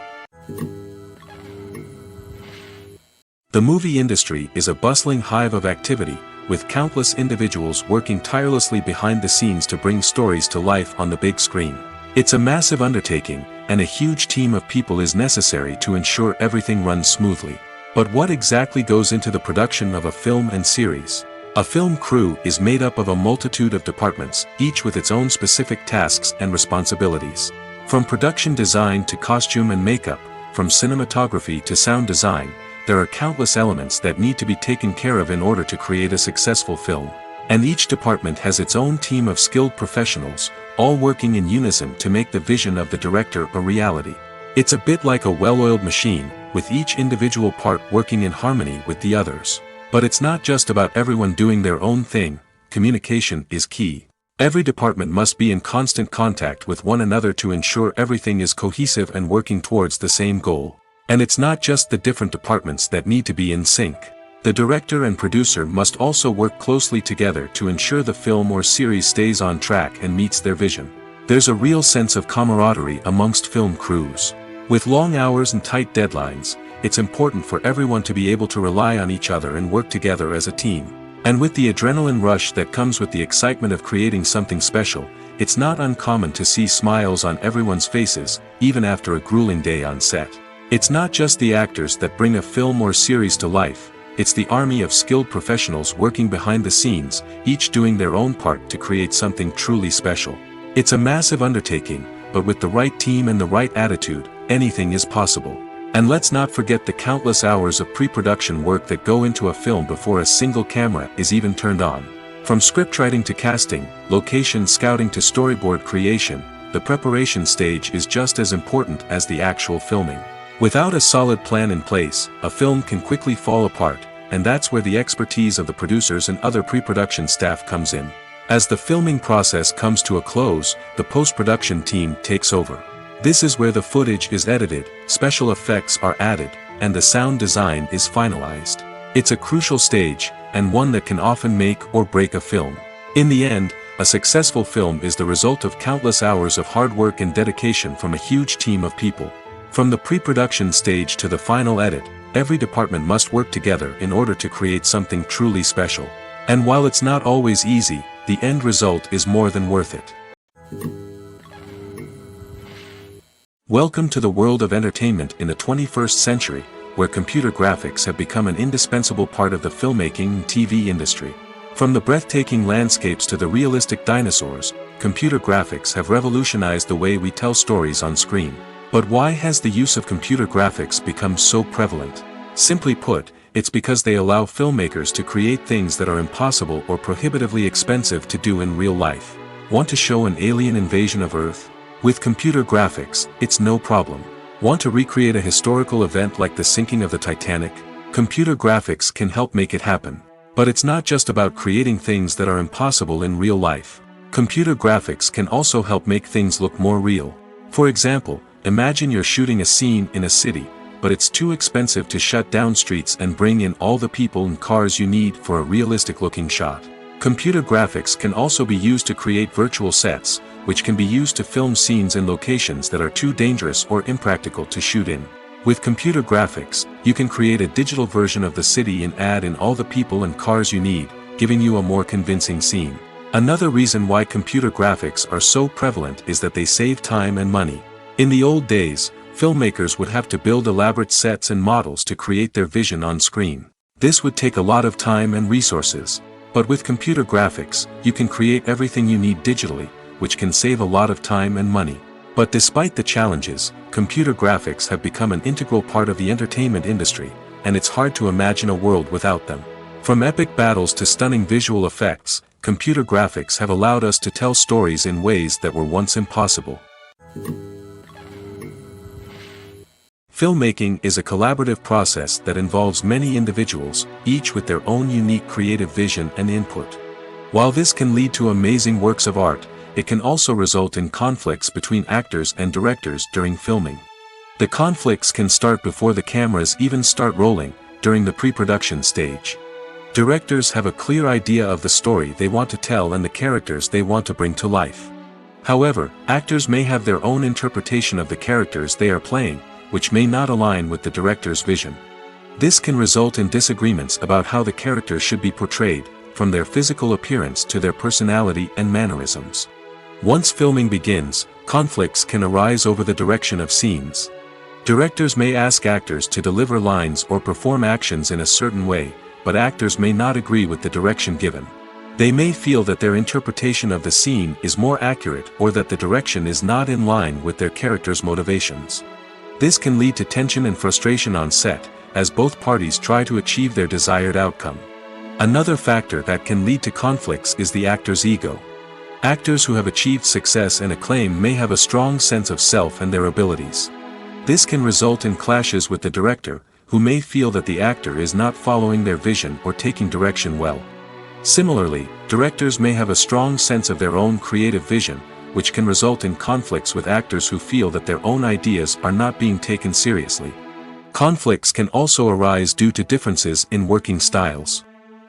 [SPEAKER 1] The movie industry is a bustling hive of activity, with countless individuals working tirelessly behind the scenes to bring stories to life on the big screen. It's a massive undertaking, and a huge team of people is necessary to ensure everything runs smoothly. But what exactly goes into the production of a film and series? A film crew is made up of a multitude of departments, each with its own specific tasks and responsibilities. From production design to costume and makeup, from cinematography to sound design, there are countless elements that need to be taken care of in order to create a successful film. And each department has its own team of skilled professionals, all working in unison to make the vision of the director a reality. It's a bit like a well-oiled machine, with each individual part working in harmony with the others. But it's not just about everyone doing their own thing. Communication is key. Every department must be in constant contact with one another to ensure everything is cohesive and working towards the same goal. And it's not just the different departments that need to be in sync. The director and producer must also work closely together to ensure the film or series stays on track and meets their vision. There's a real sense of camaraderie amongst film crews. With long hours and tight deadlines, it's important for everyone to be able to rely on each other and work together as a team. And with the adrenaline rush that comes with the excitement of creating something special, it's not uncommon to see smiles on everyone's faces, even after a grueling day on set. It's not just the actors that bring a film or series to life, it's the army of skilled professionals working behind the scenes, each doing their own part to create something truly special. It's a massive undertaking, but with the right team and the right attitude, anything is possible. And let's not forget the countless hours of pre-production work that go into a film before a single camera is even turned on. From scriptwriting to casting, location scouting to storyboard creation, the preparation stage is just as important as the actual filming. Without a solid plan in place, a film can quickly fall apart, and that's where the expertise of the producers and other pre-production staff comes in. As the filming process comes to a close, the post-production team takes over. This is where the footage is edited, special effects are added, and the sound design is finalized. It's a crucial stage, and one that can often make or break a film. In the end, a successful film is the result of countless hours of hard work and dedication from a huge team of people. From the pre-production stage to the final edit, every department must work together in order to create something truly special. And while it's not always easy, the end result is more than worth it. Welcome to the world of entertainment in the 21st century, where computer graphics have become an indispensable part of the filmmaking and TV industry. From the breathtaking landscapes to the realistic dinosaurs, computer graphics have revolutionized the way we tell stories on screen. But why has the use of computer graphics become so prevalent? Simply put, it's because they allow filmmakers to create things that are impossible or prohibitively expensive to do in real life. Want to show an alien invasion of Earth? With computer graphics, it's no problem. Want to recreate a historical event like the sinking of the Titanic? Computer graphics can help make it happen. But it's not just about creating things that are impossible in real life. Computer graphics can also help make things look more real. For example, imagine you're shooting a scene in a city, but it's too expensive to shut down streets and bring in all the people and cars you need for a realistic-looking shot. Computer graphics can also be used to create virtual sets, which can be used to film scenes in locations that are too dangerous or impractical to shoot in. With computer graphics, you can create a digital version of the city and add in all the people and cars you need, giving you a more convincing scene. Another reason why computer graphics are so prevalent is that they save time and money. In the old days, filmmakers would have to build elaborate sets and models to create their vision on screen. This would take a lot of time and resources. But with computer graphics, you can create everything you need digitally, which can save a lot of time and money. But despite the challenges, computer graphics have become an integral part of the entertainment industry, and it's hard to imagine a world without them. From epic battles to stunning visual effects, computer graphics have allowed us to tell stories in ways that were once impossible. Filmmaking is a collaborative process that involves many individuals, each with their own unique creative vision and input. While this can lead to amazing works of art, it can also result in conflicts between actors and directors during filming. The conflicts can start before the cameras even start rolling, during the pre-production stage. Directors have a clear idea of the story they want to tell and the characters they want to bring to life. However, actors may have their own interpretation of the characters they are playing, which may not align with the director's vision. This can result in disagreements about how the characters should be portrayed, from their physical appearance to their personality and mannerisms. Once filming begins, conflicts can arise over the direction of scenes. Directors may ask actors to deliver lines or perform actions in a certain way, but actors may not agree with the direction given. They may feel that their interpretation of the scene is more accurate or that the direction is not in line with their character's motivations. This can lead to tension and frustration on set, as both parties try to achieve their desired outcome. Another factor that can lead to conflicts is the actor's ego. Actors who have achieved success and acclaim may have a strong sense of self and their abilities. This can result in clashes with the director, who may feel that the actor is not following their vision or taking direction well. Similarly, directors may have a strong sense of their own creative vision, which can result in conflicts with actors who feel that their own ideas are not being taken seriously. Conflicts can also arise due to differences in working styles.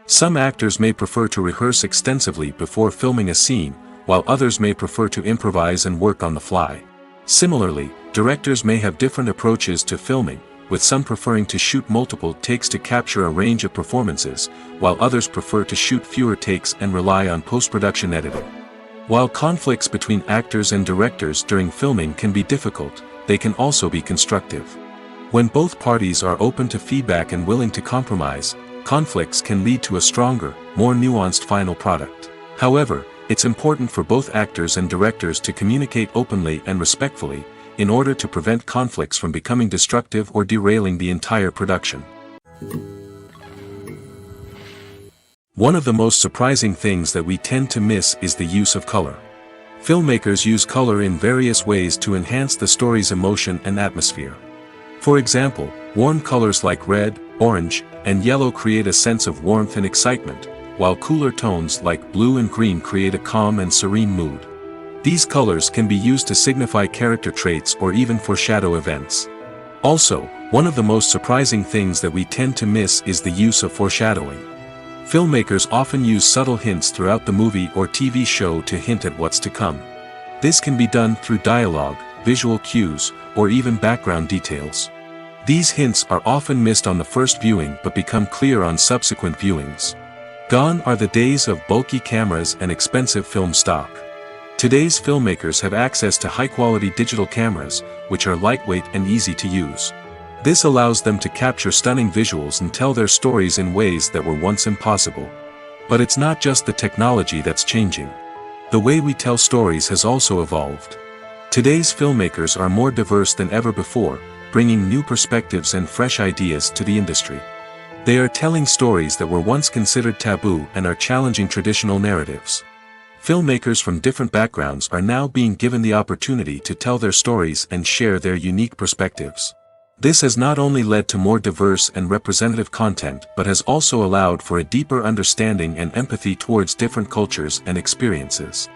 [SPEAKER 1] Some actors may prefer to rehearse extensively before filming a scene, while others may prefer to improvise and work on the fly. Similarly, directors may have different approaches to filming, with some preferring to shoot multiple takes to capture a range of performances, while others prefer to shoot fewer takes and rely on post-production editing. While conflicts between actors and directors during filming can be difficult, they can also be constructive. When both parties are open to feedback and willing to compromise, conflicts can lead to a stronger, more nuanced final product. However, it's important for both actors and directors to communicate openly and respectfully, in order to prevent conflicts from becoming destructive or derailing the entire production. One of the most surprising things that we tend to miss is the use of color. Filmmakers use color in various ways to enhance the story's emotion and atmosphere. For example, warm colors like red, orange, and yellow create a sense of warmth and excitement, while cooler tones like blue and green create a calm and serene mood. These colors can be used to signify character traits or even foreshadow events. Also, one of the most surprising things that we tend to miss is the use of foreshadowing. Filmmakers often use subtle hints throughout the movie or TV show to hint at what's to come. This can be done through dialogue, visual cues, or even background details. These hints are often missed on the first viewing but become clear on subsequent viewings. Gone are the days of bulky cameras and expensive film stock. Today's filmmakers have access to high-quality digital cameras, which are lightweight and easy to use. This allows them to capture stunning visuals and tell their stories in ways that were once impossible. But it's not just the technology that's changing. The way we tell stories has also evolved. Today's filmmakers are more diverse than ever before, bringing new perspectives and fresh ideas to the industry. They are telling stories that were once considered taboo and are challenging traditional narratives. Filmmakers from different backgrounds are now being given the opportunity to tell their stories and share their unique perspectives. This has not only led to more diverse and representative content but has also allowed for a deeper understanding and empathy towards different cultures and experiences.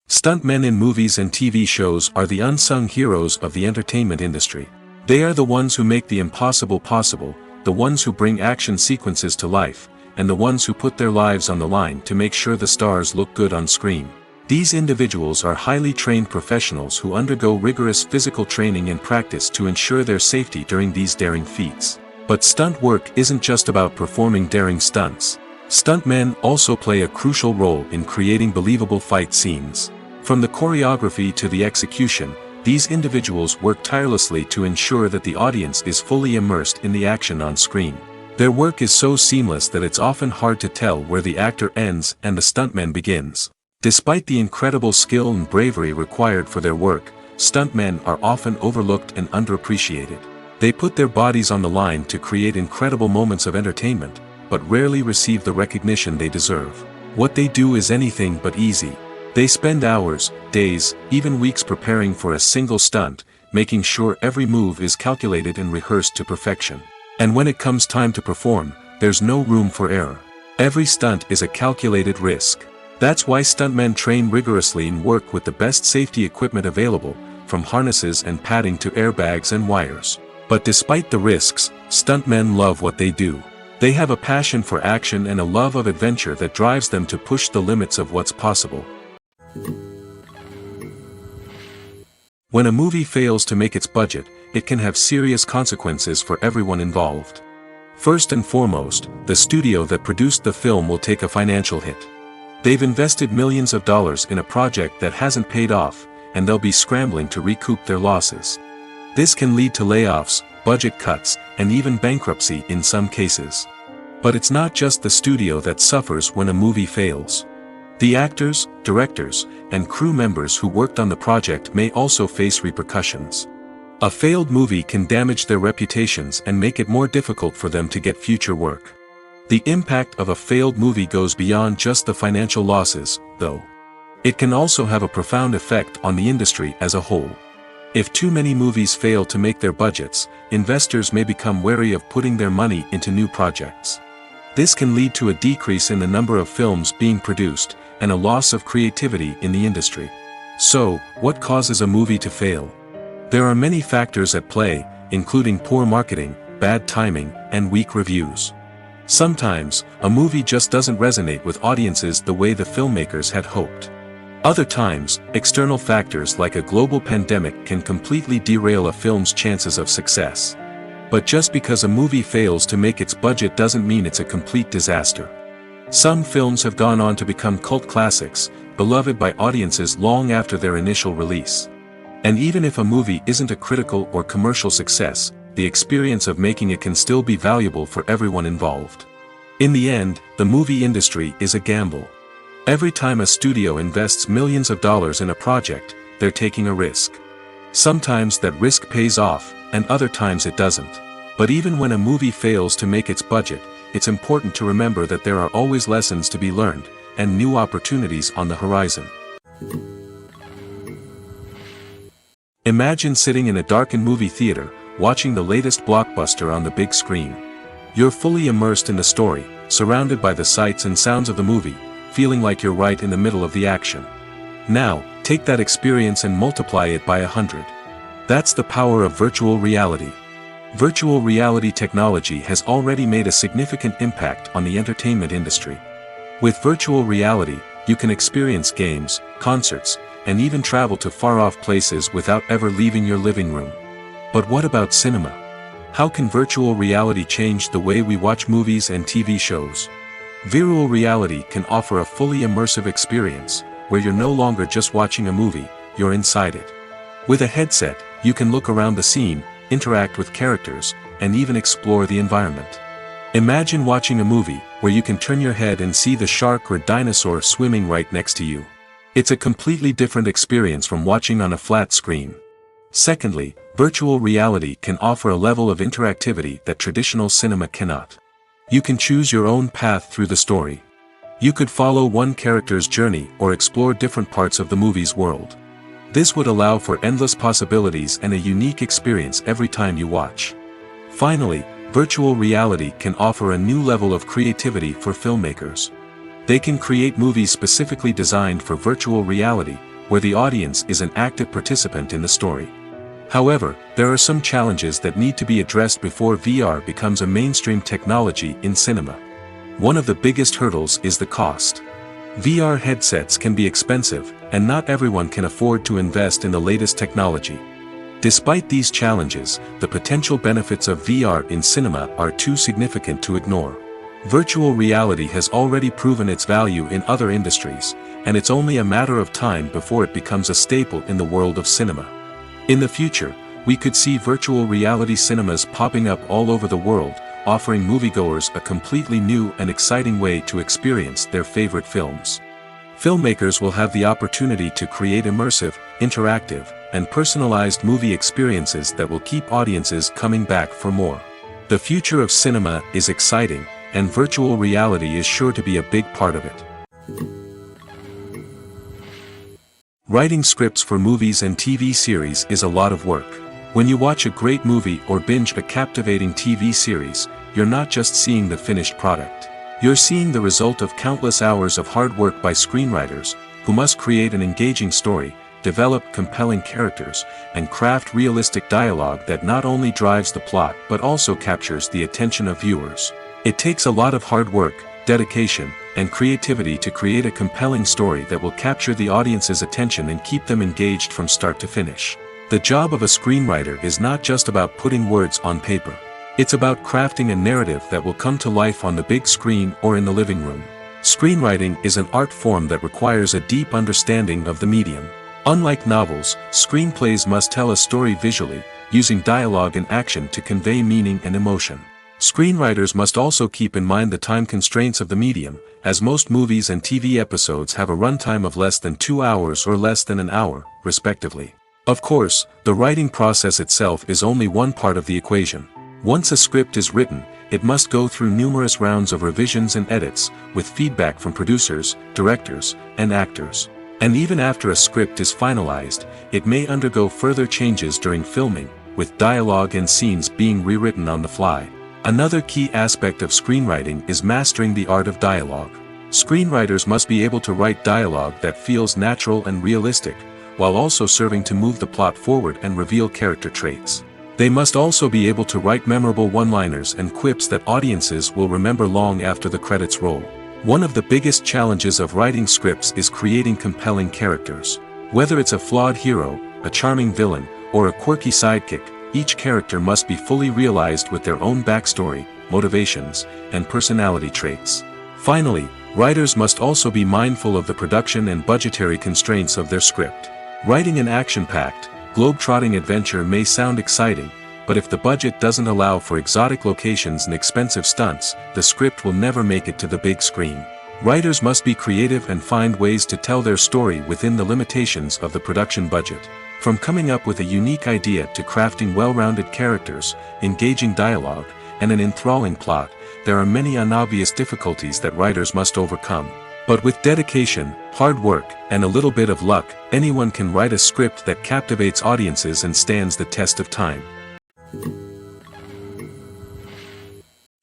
[SPEAKER 1] Stuntmen in movies and TV shows are the unsung heroes of the entertainment industry. They are the ones who make the impossible possible, the ones who bring action sequences to life, and the ones who put their lives on the line to make sure the stars look good on screen. These individuals are highly trained professionals who undergo rigorous physical training and practice to ensure their safety during these daring feats. But stunt work isn't just about performing daring stunts. Stuntmen also play a crucial role in creating believable fight scenes. From the choreography to the execution, these individuals work tirelessly to ensure that the audience is fully immersed in the action on screen. Their work is so seamless that it's often hard to tell where the actor ends and the stuntman begins. Despite the incredible skill and bravery required for their work, stuntmen are often overlooked and underappreciated. They put their bodies on the line to create incredible moments of entertainment, but rarely receive the recognition they deserve. What they do is anything but easy. They spend hours, days, even weeks preparing for a single stunt, making sure every move is calculated and rehearsed to perfection. And when it comes time to perform, there's no room for error. Every stunt is a calculated risk. That's why stuntmen train rigorously and work with the best safety equipment available, from harnesses and padding to airbags and wires. But despite the risks, stuntmen love what they do. They have a passion for action and a love of adventure that drives them to push the limits of what's possible. When a movie fails to make its budget, it can have serious consequences for everyone involved. First and foremost, the studio that produced the film will take a financial hit. They've invested millions of dollars in a project that hasn't paid off, and they'll be scrambling to recoup their losses. This can lead to layoffs, budget cuts, and even bankruptcy in some cases. But it's not just the studio that suffers when a movie fails. The actors, directors, and crew members who worked on the project may also face repercussions. A failed movie can damage their reputations and make it more difficult for them to get future work. The impact of a failed movie goes beyond just the financial losses, though. It can also have a profound effect on the industry as a whole. If too many movies fail to make their budgets, investors may become wary of putting their money into new projects. This can lead to a decrease in the number of films being produced, and a loss of creativity in the industry. So, what causes a movie to fail? There are many factors at play, including poor marketing, bad timing, and weak reviews. Sometimes, a movie just doesn't resonate with audiences the way the filmmakers had hoped. Other times, external factors like a global pandemic can completely derail a film's chances of success. But just because a movie fails to make its budget doesn't mean it's a complete disaster. Some films have gone on to become cult classics, beloved by audiences long after their initial release. And even if a movie isn't a critical or commercial success, the experience of making it can still be valuable for everyone involved. In the end, the movie industry is a gamble. Every time a studio invests millions of dollars in a project, they're taking a risk. Sometimes that risk pays off, and other times it doesn't. But even when a movie fails to make its budget, it's important to remember that there are always lessons to be learned, and new opportunities on the horizon. Imagine sitting in a darkened movie theater, watching the latest blockbuster on the big screen. You're fully immersed in the story, surrounded by the sights and sounds of the movie, feeling like you're right in the middle of the action. Now, take that experience and multiply it by 100. That's the power of virtual reality. Virtual reality technology has already made a significant impact on the entertainment industry. With virtual reality, you can experience games, concerts, and even travel to far-off places without ever leaving your living room. But what about cinema? How can virtual reality change the way we watch movies and TV shows? Virtual reality can offer a fully immersive experience, where you're no longer just watching a movie, you're inside it. With a headset, you can look around the scene, interact with characters, and even explore the environment. Imagine watching a movie where you can turn your head and see the shark or dinosaur swimming right next to you. It's a completely different experience from watching on a flat screen. Secondly, virtual reality can offer a level of interactivity that traditional cinema cannot. You can choose your own path through the story. You could follow one character's journey or explore different parts of the movie's world. This would allow for endless possibilities and a unique experience every time you watch. Finally, virtual reality can offer a new level of creativity for filmmakers. They can create movies specifically designed for virtual reality, where the audience is an active participant in the story. However, there are some challenges that need to be addressed before VR becomes a mainstream technology in cinema. One of the biggest hurdles is the cost. VR headsets can be expensive, and not everyone can afford to invest in the latest technology. Despite these challenges, the potential benefits of VR in cinema are too significant to ignore. Virtual reality has already proven its value in other industries, and it's only a matter of time before it becomes a staple in the world of cinema. In the future, we could see virtual reality cinemas popping up all over the world, offering moviegoers a completely new and exciting way to experience their favorite films. Filmmakers will have the opportunity to create immersive, interactive, and personalized movie experiences that will keep audiences coming back for more. The future of cinema is exciting, and virtual reality is sure to be a big part of it. Writing scripts for movies and TV series is a lot of work. When you watch a great movie or binge a captivating TV series, you're not just seeing the finished product. You're seeing the result of countless hours of hard work by screenwriters, who must create an engaging story, develop compelling characters, and craft realistic dialogue that not only drives the plot but also captures the attention of viewers. It takes a lot of hard work, dedication, and creativity to create a compelling story that will capture the audience's attention and keep them engaged from start to finish. The job of a screenwriter is not just about putting words on paper. It's about crafting a narrative that will come to life on the big screen or in the living room. Screenwriting is an art form that requires a deep understanding of the medium. Unlike novels, screenplays must tell a story visually, using dialogue and action to convey meaning and emotion. Screenwriters must also keep in mind the time constraints of the medium, as most movies and TV episodes have a runtime of less than 2 hours or less than an hour, respectively. Of course, the writing process itself is only one part of the equation. Once a script is written, it must go through numerous rounds of revisions and edits, with feedback from producers, directors, and actors. And even after a script is finalized, it may undergo further changes during filming, with dialogue and scenes being rewritten on the fly. Another key aspect of screenwriting is mastering the art of dialogue. Screenwriters must be able to write dialogue that feels natural and realistic, while also serving to move the plot forward and reveal character traits. They must also be able to write memorable one-liners and quips that audiences will remember long after the credits roll. One of the biggest challenges of writing scripts is creating compelling characters. Whether it's a flawed hero, a charming villain, or a quirky sidekick, each character must be fully realized with their own backstory, motivations, and personality traits. Finally, writers must also be mindful of the production and budgetary constraints of their script. Writing an action-packed, globe-trotting adventure may sound exciting, but if the budget doesn't allow for exotic locations and expensive stunts, the script will never make it to the big screen. Writers must be creative and find ways to tell their story within the limitations of the production budget. From coming up with a unique idea to crafting well-rounded characters, engaging dialogue, and an enthralling plot, there are many unobvious difficulties that writers must overcome. But with dedication, hard work, and a little bit of luck, anyone can write a script that captivates audiences and stands the test of time.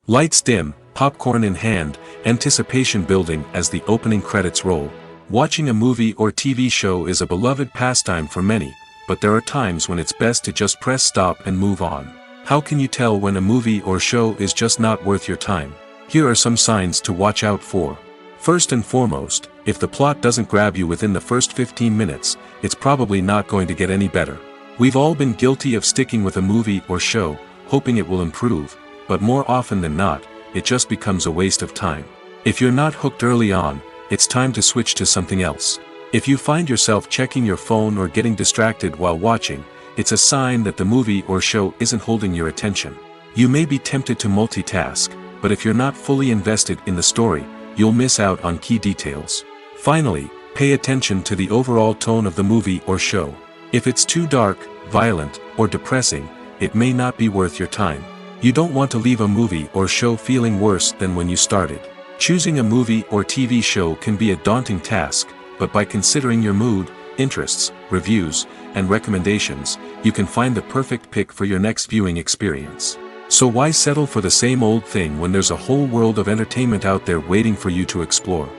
[SPEAKER 1] Lights dim, popcorn in hand, anticipation building as the opening credits roll. Watching a movie or TV show is a beloved pastime for many, but there are times when it's best to just press stop and move on. How can you tell when a movie or show is just not worth your time? Here are some signs to watch out for. First and foremost, if the plot doesn't grab you within the first 15 minutes, it's probably not going to get any better. We've all been guilty of sticking with a movie or show, hoping it will improve, but more often than not, it just becomes a waste of time. If you're not hooked early on, it's time to switch to something else. If you find yourself checking your phone or getting distracted while watching, it's a sign that the movie or show isn't holding your attention. You may be tempted to multitask, but if you're not fully invested in the story, you'll miss out on key details. Finally, pay attention to the overall tone of the movie or show. If it's too dark, violent, or depressing, it may not be worth your time. You don't want to leave a movie or show feeling worse than when you started. Choosing a movie or TV show can be a daunting task, but by considering your mood, interests, reviews, and recommendations, you can find the perfect pick for your next viewing experience. So why settle for the same old thing when there's a whole world of entertainment out there waiting for you to explore?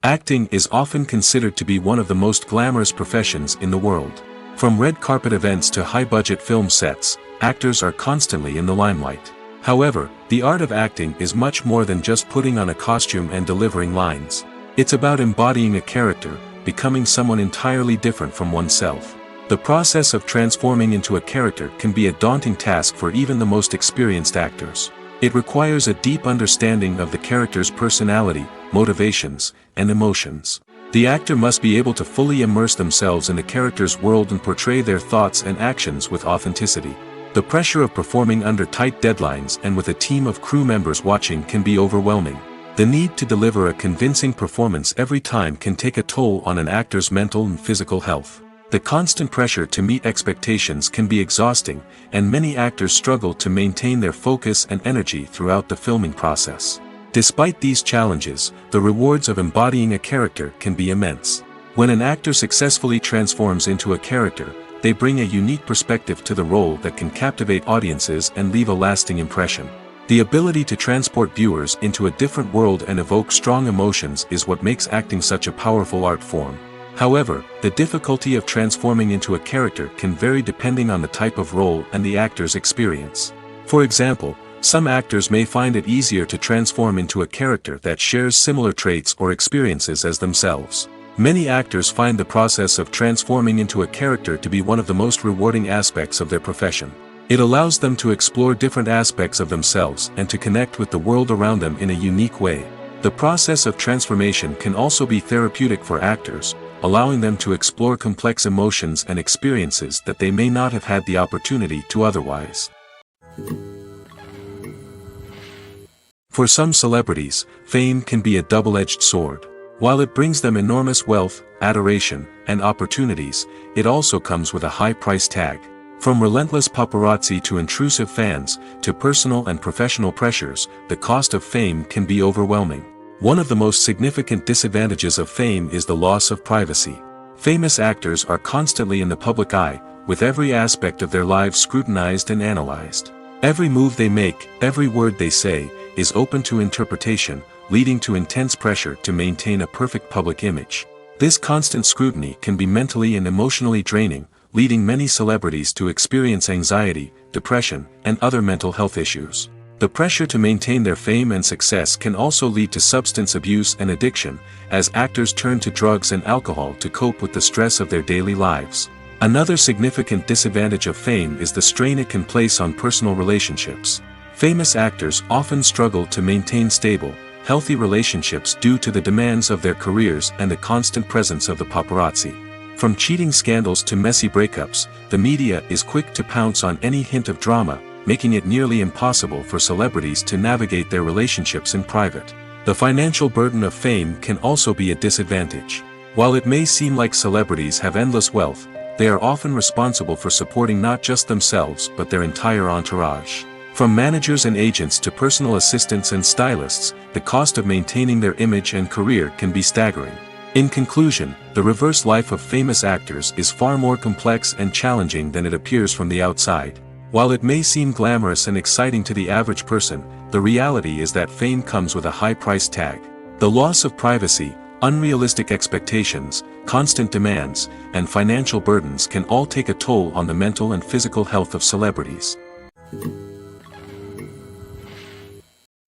[SPEAKER 1] Acting is often considered to be one of the most glamorous professions in the world. From red carpet events to high-budget film sets, actors are constantly in the limelight. However, the art of acting is much more than just putting on a costume and delivering lines. It's about embodying a character, becoming someone entirely different from oneself. The process of transforming into a character can be a daunting task for even the most experienced actors. It requires a deep understanding of the character's personality, motivations, and emotions. The actor must be able to fully immerse themselves in the character's world and portray their thoughts and actions with authenticity. The pressure of performing under tight deadlines and with a team of crew members watching can be overwhelming. The need to deliver a convincing performance every time can take a toll on an actor's mental and physical health. The constant pressure to meet expectations can be exhausting, and many actors struggle to maintain their focus and energy throughout the filming process. Despite these challenges, the rewards of embodying a character can be immense. When an actor successfully transforms into a character, they bring a unique perspective to the role that can captivate audiences and leave a lasting impression. The ability to transport viewers into a different world and evoke strong emotions is what makes acting such a powerful art form. However, the difficulty of transforming into a character can vary depending on the type of role and the actor's experience. For example, some actors may find it easier to transform into a character that shares similar traits or experiences as themselves. Many actors find the process of transforming into a character to be one of the most rewarding aspects of their profession. It allows them to explore different aspects of themselves and to connect with the world around them in a unique way. The process of transformation can also be therapeutic for actors, allowing them to explore complex emotions and experiences that they may not have had the opportunity to otherwise. For some celebrities, fame can be a double-edged sword. While it brings them enormous wealth, adoration, and opportunities, it also comes with a high price tag. From relentless paparazzi to intrusive fans, to personal and professional pressures, the cost of fame can be overwhelming. One of the most significant disadvantages of fame is the loss of privacy. Famous actors are constantly in the public eye, with every aspect of their lives scrutinized and analyzed. Every move they make, every word they say, is open to interpretation, leading to intense pressure to maintain a perfect public image. This constant scrutiny can be mentally and emotionally draining, leading many celebrities to experience anxiety, depression, and other mental health issues. The pressure to maintain their fame and success can also lead to substance abuse and addiction, as actors turn to drugs and alcohol to cope with the stress of their daily lives. Another significant disadvantage of fame is the strain it can place on personal relationships. Famous actors often struggle to maintain stable, healthy relationships due to the demands of their careers and the constant presence of the paparazzi. From cheating scandals to messy breakups, the media is quick to pounce on any hint of drama, making it nearly impossible for celebrities to navigate their relationships in private. The financial burden of fame can also be a disadvantage. While it may seem like celebrities have endless wealth, they are often responsible for supporting not just themselves but their entire entourage. From managers and agents to personal assistants and stylists, the cost of maintaining their image and career can be staggering. In conclusion, the reverse life of famous actors is far more complex and challenging than it appears from the outside. While it may seem glamorous and exciting to the average person, the reality is that fame comes with a high price tag. The loss of privacy, unrealistic expectations, constant demands, and financial burdens can all take a toll on the mental and physical health of celebrities.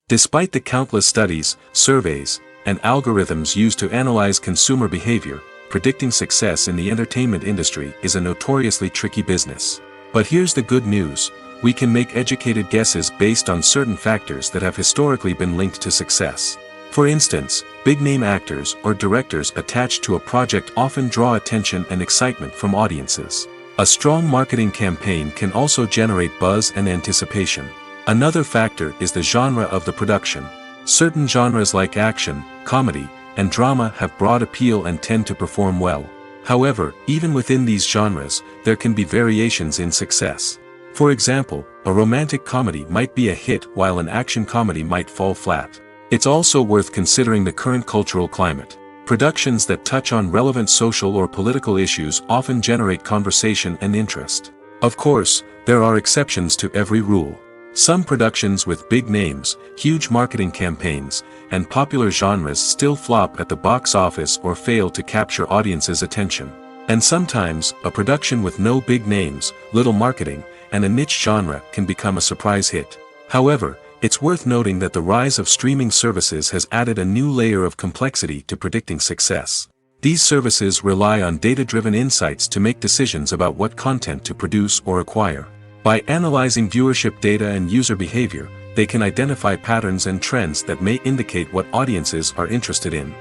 [SPEAKER 1] Despite the countless studies, surveys, and algorithms used to analyze consumer behavior, predicting success in the entertainment industry is a notoriously tricky business. But here's the good news: we can make educated guesses based on certain factors that have historically been linked to success. For instance, big-name actors or directors attached to a project often draw attention and excitement from audiences. A strong marketing campaign can also generate buzz and anticipation. Another factor is the genre of the production. Certain genres like action, comedy, and drama have broad appeal and tend to perform well. However, even within these genres, there can be variations in success. For example, a romantic comedy might be a hit while an action comedy might fall flat. It's also worth considering the current cultural climate. Productions that touch on relevant social or political issues often generate conversation and interest. Of course, there are exceptions to every rule. Some productions with big names, huge marketing campaigns, and popular genres still flop at the box office or fail to capture audiences' attention. And sometimes, a production with no big names, little marketing, and a niche genre can become a surprise hit. However, it's worth noting that the rise of streaming services has added a new layer of complexity to predicting success. These services rely on data-driven insights to make decisions about what content to produce or acquire. By analyzing viewership data and user behavior, they can identify patterns and trends that may indicate what audiences are interested in.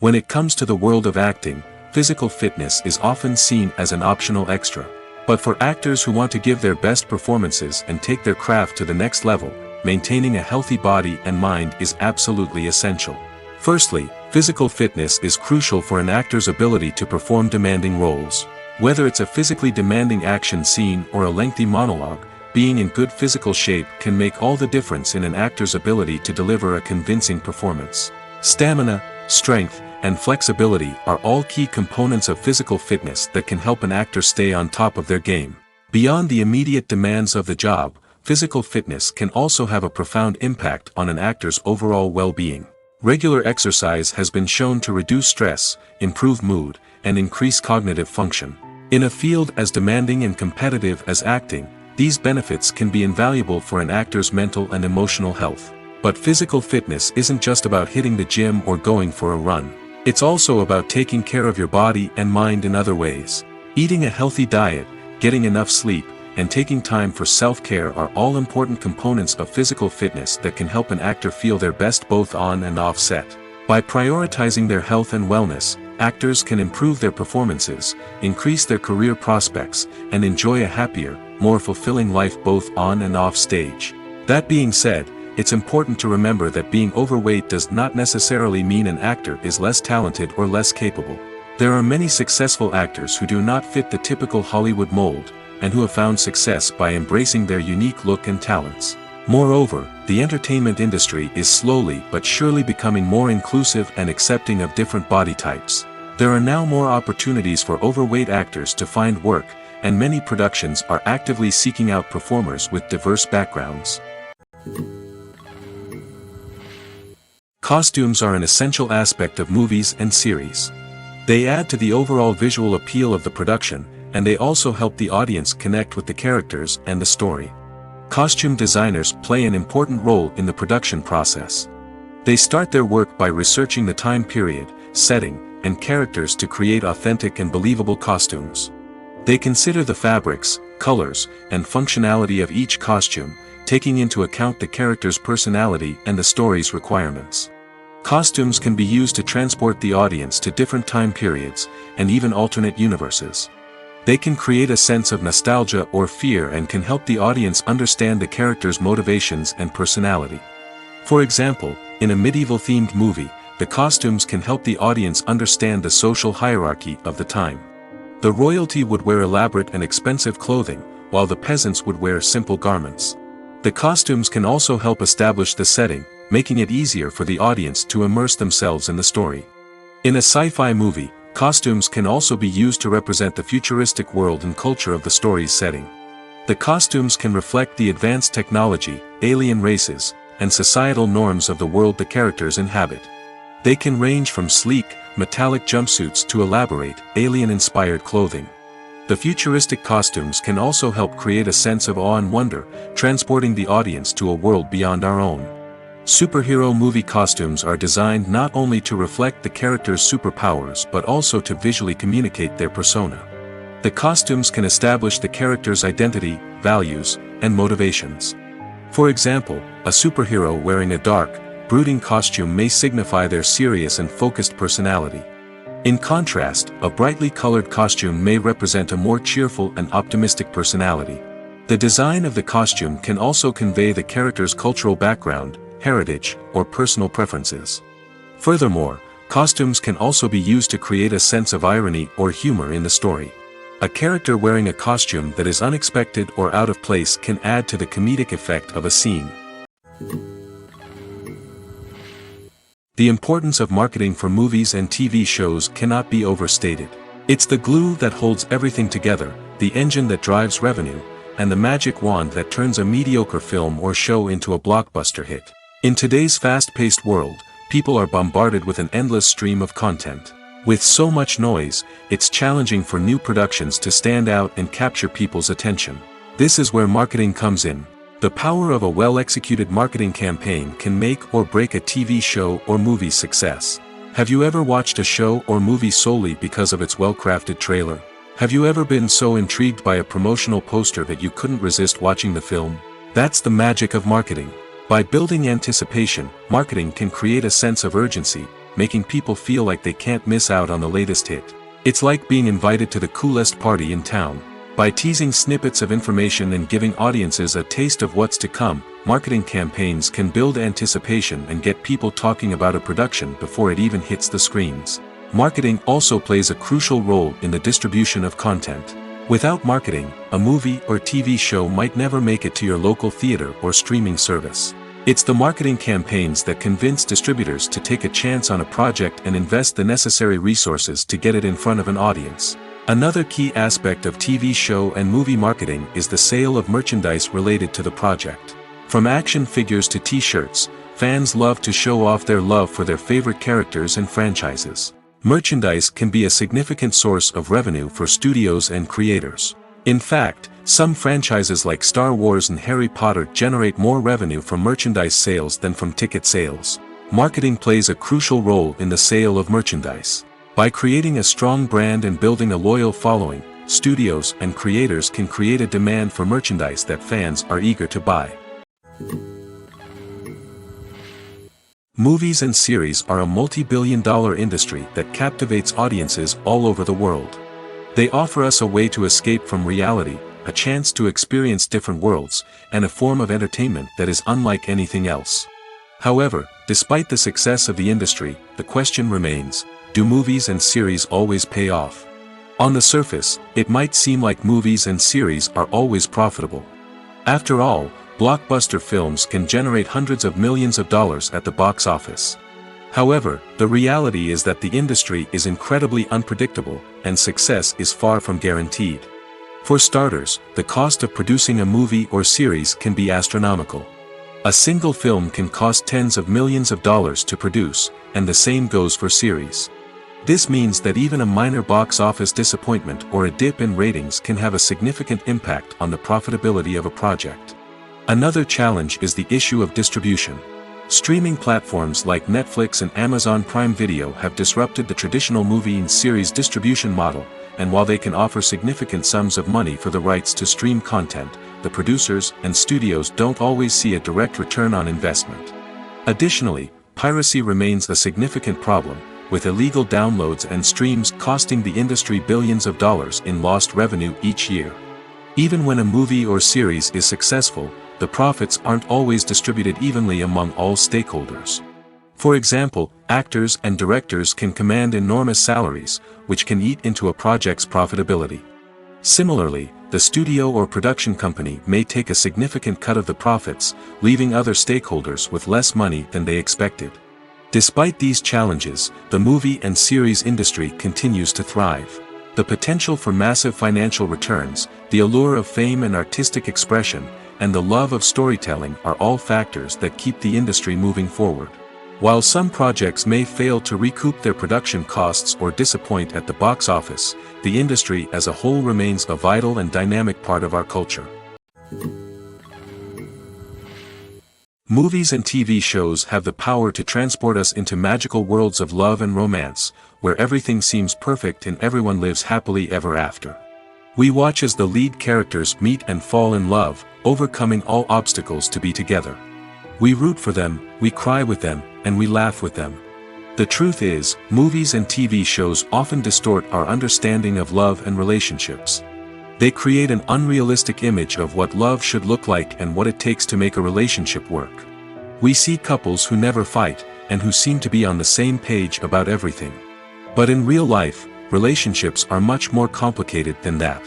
[SPEAKER 1] When it comes to the world of acting, physical fitness is often seen as an optional extra. But for actors who want to give their best performances and take their craft to the next level, maintaining a healthy body and mind is absolutely essential. Firstly, physical fitness is crucial for an actor's ability to perform demanding roles. Whether it's a physically demanding action scene or a lengthy monologue, being in good physical shape can make all the difference in an actor's ability to deliver a convincing performance. Stamina, strength, and flexibility are all key components of physical fitness that can help an actor stay on top of their game. Beyond the immediate demands of the job, physical fitness can also have a profound impact on an actor's overall well-being. Regular exercise has been shown to reduce stress, improve mood, and increase cognitive function. In a field as demanding and competitive as acting, these benefits can be invaluable for an actor's mental and emotional health. But physical fitness isn't just about hitting the gym or going for a run. It's also about taking care of your body and mind in other ways. Eating a healthy diet, getting enough sleep, and taking time for self-care are all important components of physical fitness that can help an actor feel their best both on and off set. By prioritizing their health and wellness, actors can improve their performances, increase their career prospects, and enjoy a happier, more fulfilling life both on and off stage. That being said, it's important to remember that being overweight does not necessarily mean an actor is less talented or less capable. There are many successful actors who do not fit the typical Hollywood mold, and who have found success by embracing their unique look and talents. Moreover, the entertainment industry is slowly but surely becoming more inclusive and accepting of different body types. There are now more opportunities for overweight actors to find work, and many productions are actively seeking out performers with diverse backgrounds. Costumes are an essential aspect of movies and series. They add to the overall visual appeal of the production, and they also help the audience connect with the characters and the story. Costume designers play an important role in the production process. They start their work by researching the time period, setting, and characters to create authentic and believable costumes. They consider the fabrics, colors, and functionality of each costume, taking into account the character's personality and the story's requirements. Costumes can be used to transport the audience to different time periods, and even alternate universes. They can create a sense of nostalgia or fear and can help the audience understand the character's motivations and personality. For example, in a medieval-themed movie, the costumes can help the audience understand the social hierarchy of the time. The royalty would wear elaborate and expensive clothing, while the peasants would wear simple garments. The costumes can also help establish the setting, making it easier for the audience to immerse themselves in the story. In a sci-fi movie, costumes can also be used to represent the futuristic world and culture of the story's setting. The costumes can reflect the advanced technology, alien races, and societal norms of the world the characters inhabit. They can range from sleek, metallic jumpsuits to elaborate, alien-inspired clothing. The futuristic costumes can also help create a sense of awe and wonder, transporting the audience to a world beyond our own. Superhero movie costumes are designed not only to reflect the character's superpowers but also to visually communicate their persona. The costumes can establish the character's identity, values, and motivations. For example, a superhero wearing a dark, brooding costume may signify their serious and focused personality. In contrast, a brightly colored costume may represent a more cheerful and optimistic personality. The design of the costume can also convey the character's cultural background, heritage, or personal preferences. Furthermore, costumes can also be used to create a sense of irony or humor in the story. A character wearing a costume that is unexpected or out of place can add to the comedic effect of a scene. The importance of marketing for movies and TV shows cannot be overstated. It's the glue that holds everything together, the engine that drives revenue, and the magic wand that turns a mediocre film or show into a blockbuster hit. In today's fast-paced world, people are bombarded with an endless stream of content. With so much noise, it's challenging for new productions to stand out and capture people's attention. This is where marketing comes in. The power of a well-executed marketing campaign can make or break a TV show or movie's success. Have you ever watched a show or movie solely because of its well-crafted trailer? Have you ever been so intrigued by a promotional poster that you couldn't resist watching the film? That's the magic of marketing. By building anticipation, marketing can create a sense of urgency, making people feel like they can't miss out on the latest hit. It's like being invited to the coolest party in town. By teasing snippets of information and giving audiences a taste of what's to come, marketing campaigns can build anticipation and get people talking about a production before it even hits the screens. Marketing also plays a crucial role in the distribution of content. Without marketing, a movie or TV show might never make it to your local theater or streaming service. It's the marketing campaigns that convince distributors to take a chance on a project and invest the necessary resources to get it in front of an audience. Another key aspect of TV show and movie marketing is the sale of merchandise related to the project. From action figures to t-shirts, fans love to show off their love for their favorite characters and franchises. Merchandise can be a significant source of revenue for studios and creators. In fact, some franchises like Star Wars and Harry Potter generate more revenue from merchandise sales than from ticket sales. Marketing plays a crucial role in the sale of merchandise. By creating a strong brand and building a loyal following, studios and creators can create a demand for merchandise that fans are eager to buy. Movies and series are a multi-billion-dollar industry that captivates audiences all over the world. They offer us a way to escape from reality, a chance to experience different worlds, and a form of entertainment that is unlike anything else. However, despite the success of the industry, the question remains, do movies and series always pay off? On the surface, it might seem like movies and series are always profitable. After all, blockbuster films can generate hundreds of millions of dollars at the box office. However, the reality is that the industry is incredibly unpredictable, and success is far from guaranteed. For starters, the cost of producing a movie or series can be astronomical. A single film can cost tens of millions of dollars to produce, and the same goes for series. This means that even a minor box office disappointment or a dip in ratings can have a significant impact on the profitability of a project. Another challenge is the issue of distribution. Streaming platforms like Netflix and Amazon Prime Video have disrupted the traditional movie and series distribution model, and while they can offer significant sums of money for the rights to stream content, the producers and studios don't always see a direct return on investment. Additionally, piracy remains a significant problem, with illegal downloads and streams costing the industry billions of dollars in lost revenue each year. Even when a movie or series is successful, the profits aren't always distributed evenly among all stakeholders. For example, actors and directors can command enormous salaries, which can eat into a project's profitability. Similarly, the studio or production company may take a significant cut of the profits, leaving other stakeholders with less money than they expected. Despite these challenges, the movie and series industry continues to thrive. The potential for massive financial returns, the allure of fame and artistic expression, and the love of storytelling are all factors that keep the industry moving forward. While some projects may fail to recoup their production costs or disappoint at the box office, the industry as a whole remains a vital and dynamic part of our culture. Movies and TV shows have the power to transport us into magical worlds of love and romance, where everything seems perfect and everyone lives happily ever after. We watch as the lead characters meet and fall in love, overcoming all obstacles to be together. We root for them, we cry with them, and we laugh with them. The truth is, movies and TV shows often distort our understanding of love and relationships. They create an unrealistic image of what love should look like and what it takes to make a relationship work. We see couples who never fight, and who seem to be on the same page about everything. But in real life, relationships are much more complicated than that.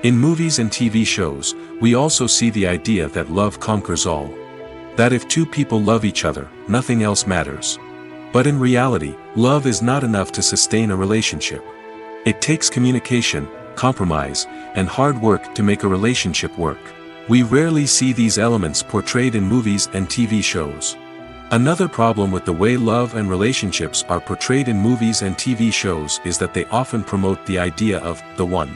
[SPEAKER 1] In movies and TV shows, we also see the idea that love conquers all. That if two people love each other, nothing else matters. But in reality, love is not enough to sustain a relationship. It takes communication, compromise, and hard work to make a relationship work. We rarely see these elements portrayed in movies and TV shows. Another problem with the way love and relationships are portrayed in movies and TV shows is that they often promote the idea of the one.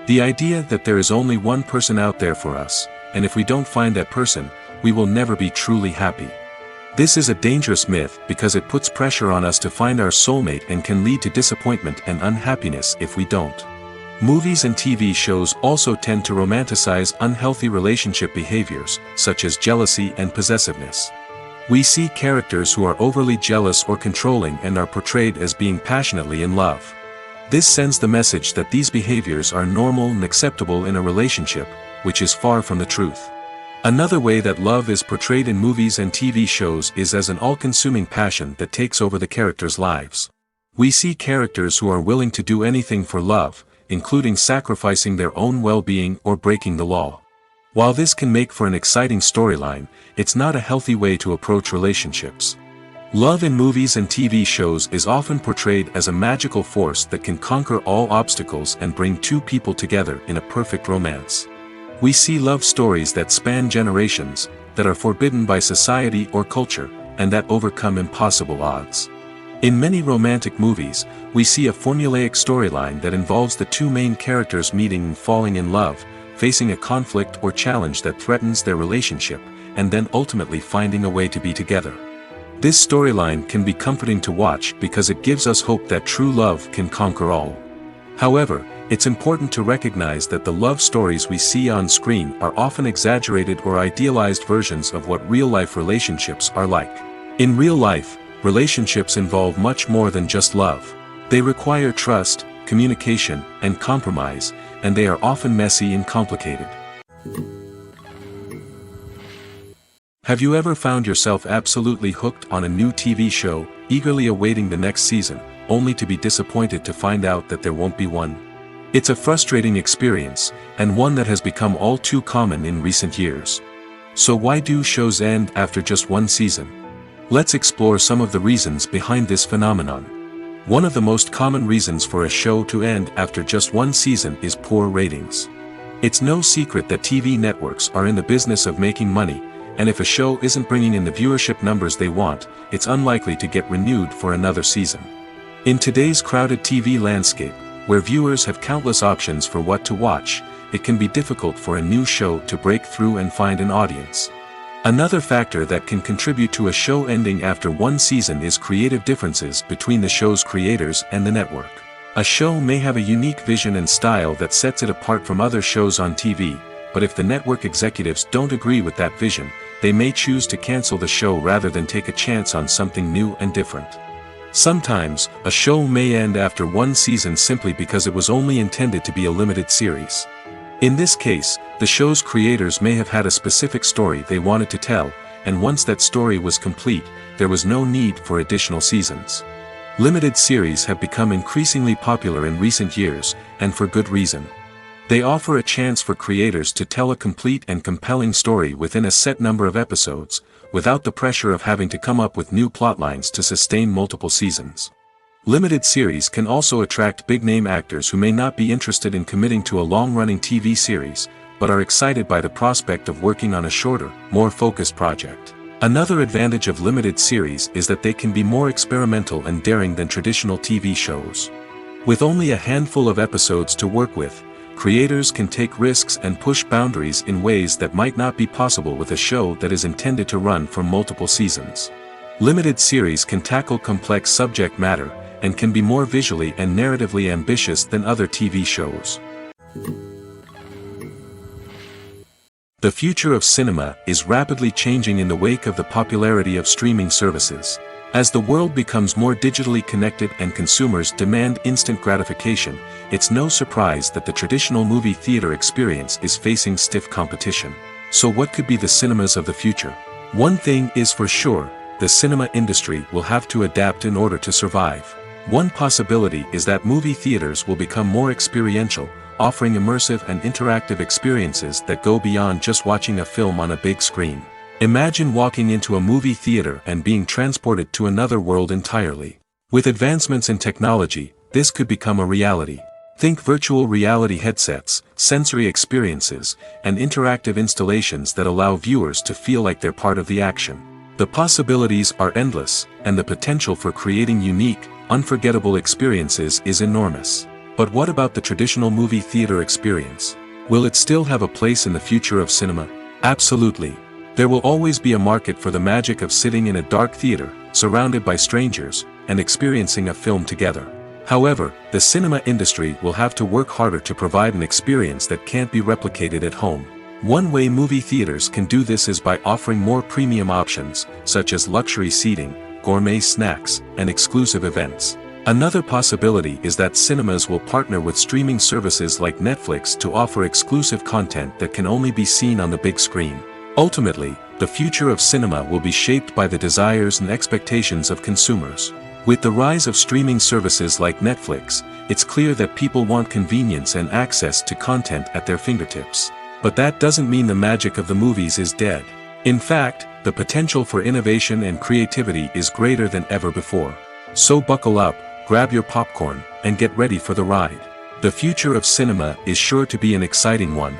[SPEAKER 1] The idea that there is only one person out there for us, and if we don't find that person, we will never be truly happy. This is a dangerous myth because it puts pressure on us to find our soulmate and can lead to disappointment and unhappiness if we don't. Movies and TV shows also tend to romanticize unhealthy relationship behaviors, such as jealousy and possessiveness. We see characters who are overly jealous or controlling and are portrayed as being passionately in love. This sends the message that these behaviors are normal and acceptable in a relationship, which is far from the truth. Another way that love is portrayed in movies and TV shows is as an all-consuming passion that takes over the characters' lives. We see characters who are willing to do anything for love, including sacrificing their own well-being or breaking the law. While this can make for an exciting storyline, it's not a healthy way to approach relationships. Love in movies and TV shows is often portrayed as a magical force that can conquer all obstacles and bring two people together in a perfect romance. We see love stories that span generations, that are forbidden by society or culture, and that overcome impossible odds. In many romantic movies, we see a formulaic storyline that involves the two main characters meeting and falling in love, facing a conflict or challenge that threatens their relationship, and then ultimately finding a way to be together. This storyline can be comforting to watch because it gives us hope that true love can conquer all. However, it's important to recognize that the love stories we see on screen are often exaggerated or idealized versions of what real-life relationships are like. In real life, relationships involve much more than just love. They require trust, communication, and compromise, and they are often messy and complicated. Have you ever found yourself absolutely hooked on a new TV show, eagerly awaiting the next season, only to be disappointed to find out that there won't be one? It's a frustrating experience, and one that has become all too common in recent years. So why do shows end after just one season? Let's explore some of the reasons behind this phenomenon. One of the most common reasons for a show to end after just one season is poor ratings. It's no secret that TV networks are in the business of making money, and if a show isn't bringing in the viewership numbers they want, it's unlikely to get renewed for another season. In today's crowded TV landscape, where viewers have countless options for what to watch, it can be difficult for a new show to break through and find an audience. Another factor that can contribute to a show ending after one season is creative differences between the show's creators and the network. A show may have a unique vision and style that sets it apart from other shows on TV, but if the network executives don't agree with that vision, they may choose to cancel the show rather than take a chance on something new and different. Sometimes, a show may end after one season simply because it was only intended to be a limited series. In this case, the show's creators may have had a specific story they wanted to tell, and once that story was complete, there was no need for additional seasons. Limited series have become increasingly popular in recent years, and for good reason. They offer a chance for creators to tell a complete and compelling story within a set number of episodes, without the pressure of having to come up with new plotlines to sustain multiple seasons. Limited series can also attract big-name actors who may not be interested in committing to a long-running TV series, but are excited by the prospect of working on a shorter, more focused project. Another advantage of limited series is that they can be more experimental and daring than traditional TV shows. With only a handful of episodes to work with, creators can take risks and push boundaries in ways that might not be possible with a show that is intended to run for multiple seasons. Limited series can tackle complex subject matter, and can be more visually and narratively ambitious than other TV shows. The future of cinema is rapidly changing in the wake of the popularity of streaming services. As the world becomes more digitally connected and consumers demand instant gratification, it's no surprise that the traditional movie theater experience is facing stiff competition. So what could be the cinemas of the future? One thing is for sure, the cinema industry will have to adapt in order to survive. One possibility is that movie theaters will become more experiential, offering immersive and interactive experiences that go beyond just watching a film on a big screen. Imagine walking into a movie theater and being transported to another world entirely. With advancements in technology, this could become a reality. Think virtual reality headsets, sensory experiences, and interactive installations that allow viewers to feel like they're part of the action. The possibilities are endless, and the potential for creating unique, unforgettable experiences is enormous. But what about the traditional movie theater experience? Will it still have a place in the future of cinema? Absolutely. There will always be a market for the magic of sitting in a dark theater, surrounded by strangers, and experiencing a film together. However, the cinema industry will have to work harder to provide an experience that can't be replicated at home. One way movie theaters can do this is by offering more premium options, such as luxury seating, gourmet snacks, and exclusive events. Another possibility is that cinemas will partner with streaming services like Netflix to offer exclusive content that can only be seen on the big screen. Ultimately, the future of cinema will be shaped by the desires and expectations of consumers. With the rise of streaming services like Netflix, it's clear that people want convenience and access to content at their fingertips. But that doesn't mean the magic of the movies is dead. In fact, the potential for innovation and creativity is greater than ever before. So buckle up, grab your popcorn, and get ready for the ride. The future of cinema is sure to be an exciting one.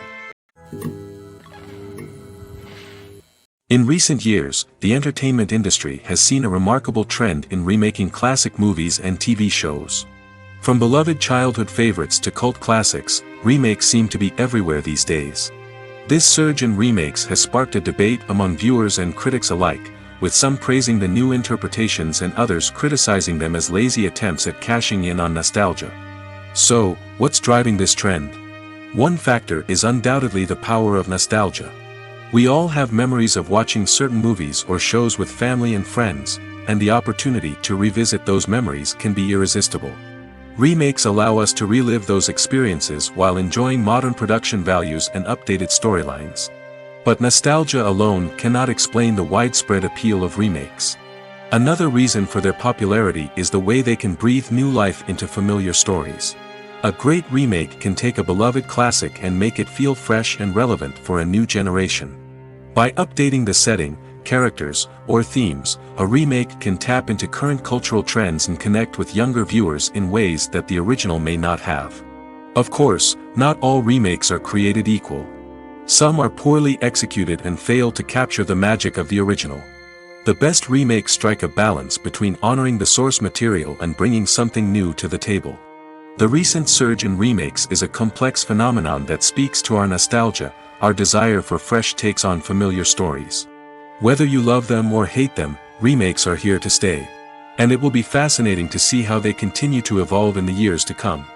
[SPEAKER 1] In recent years, the entertainment industry has seen a remarkable trend in remaking classic movies and TV shows. From beloved childhood favorites to cult classics, remakes seem to be everywhere these days. This surge in remakes has sparked a debate among viewers and critics alike, with some praising the new interpretations and others criticizing them as lazy attempts at cashing in on nostalgia. So, what's driving this trend? One factor is undoubtedly the power of nostalgia. We all have memories of watching certain movies or shows with family and friends, and the opportunity to revisit those memories can be irresistible. Remakes allow us to relive those experiences while enjoying modern production values and updated storylines. But nostalgia alone cannot explain the widespread appeal of remakes. Another reason for their popularity is the way they can breathe new life into familiar stories. A great remake can take a beloved classic and make it feel fresh and relevant for a new generation. By updating the setting, characters, or themes, a remake can tap into current cultural trends and connect with younger viewers in ways that the original may not have. Of course, not all remakes are created equal. Some are poorly executed and fail to capture the magic of the original. The best remakes strike a balance between honoring the source material and bringing something new to the table. The recent surge in remakes is a complex phenomenon that speaks to our nostalgia, our desire for fresh takes on familiar stories. Whether you love them or hate them, remakes are here to stay. And it will be fascinating to see how they continue to evolve in the years to come.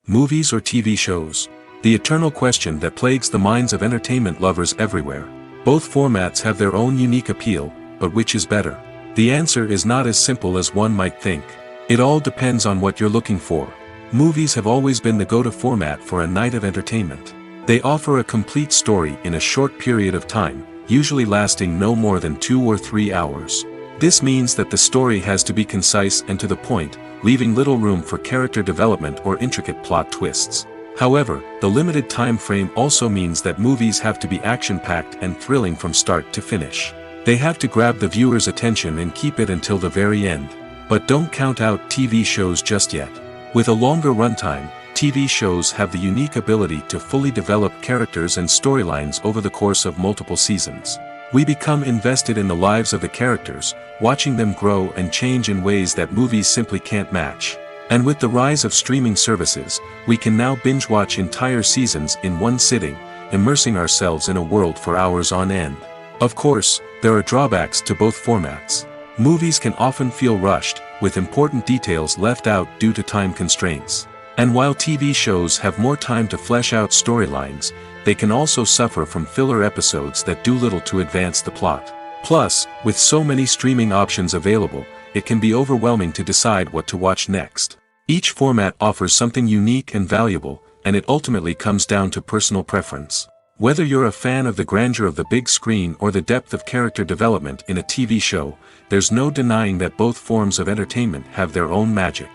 [SPEAKER 1] Movies or TV shows? The eternal question that plagues the minds of entertainment lovers everywhere. Both formats have their own unique appeal, but which is better? The answer is not as simple as one might think. It all depends on what you're looking for. Movies have always been the go-to format for a night of entertainment. They offer a complete story in a short period of time, usually lasting no more than 2 or 3 hours. This means that the story has to be concise and to the point, leaving little room for character development or intricate plot twists. However, the limited time frame also means that movies have to be action-packed and thrilling from start to finish. They have to grab the viewer's attention and keep it until the very end. But don't count out TV shows just yet. With a longer runtime, TV shows have the unique ability to fully develop characters and storylines over the course of multiple seasons. We become invested in the lives of the characters, watching them grow and change in ways that movies simply can't match. And with the rise of streaming services, we can now binge-watch entire seasons in one sitting, immersing ourselves in a world for hours on end. Of course, there are drawbacks to both formats. Movies can often feel rushed, with important details left out due to time constraints. And while TV shows have more time to flesh out storylines, they can also suffer from filler episodes that do little to advance the plot. Plus, with so many streaming options available, it can be overwhelming to decide what to watch next. Each format offers something unique and valuable, and it ultimately comes down to personal preference. Whether you're a fan of the grandeur of the big screen or the depth of character development in a TV show, there's no denying that both forms of entertainment have their own magic.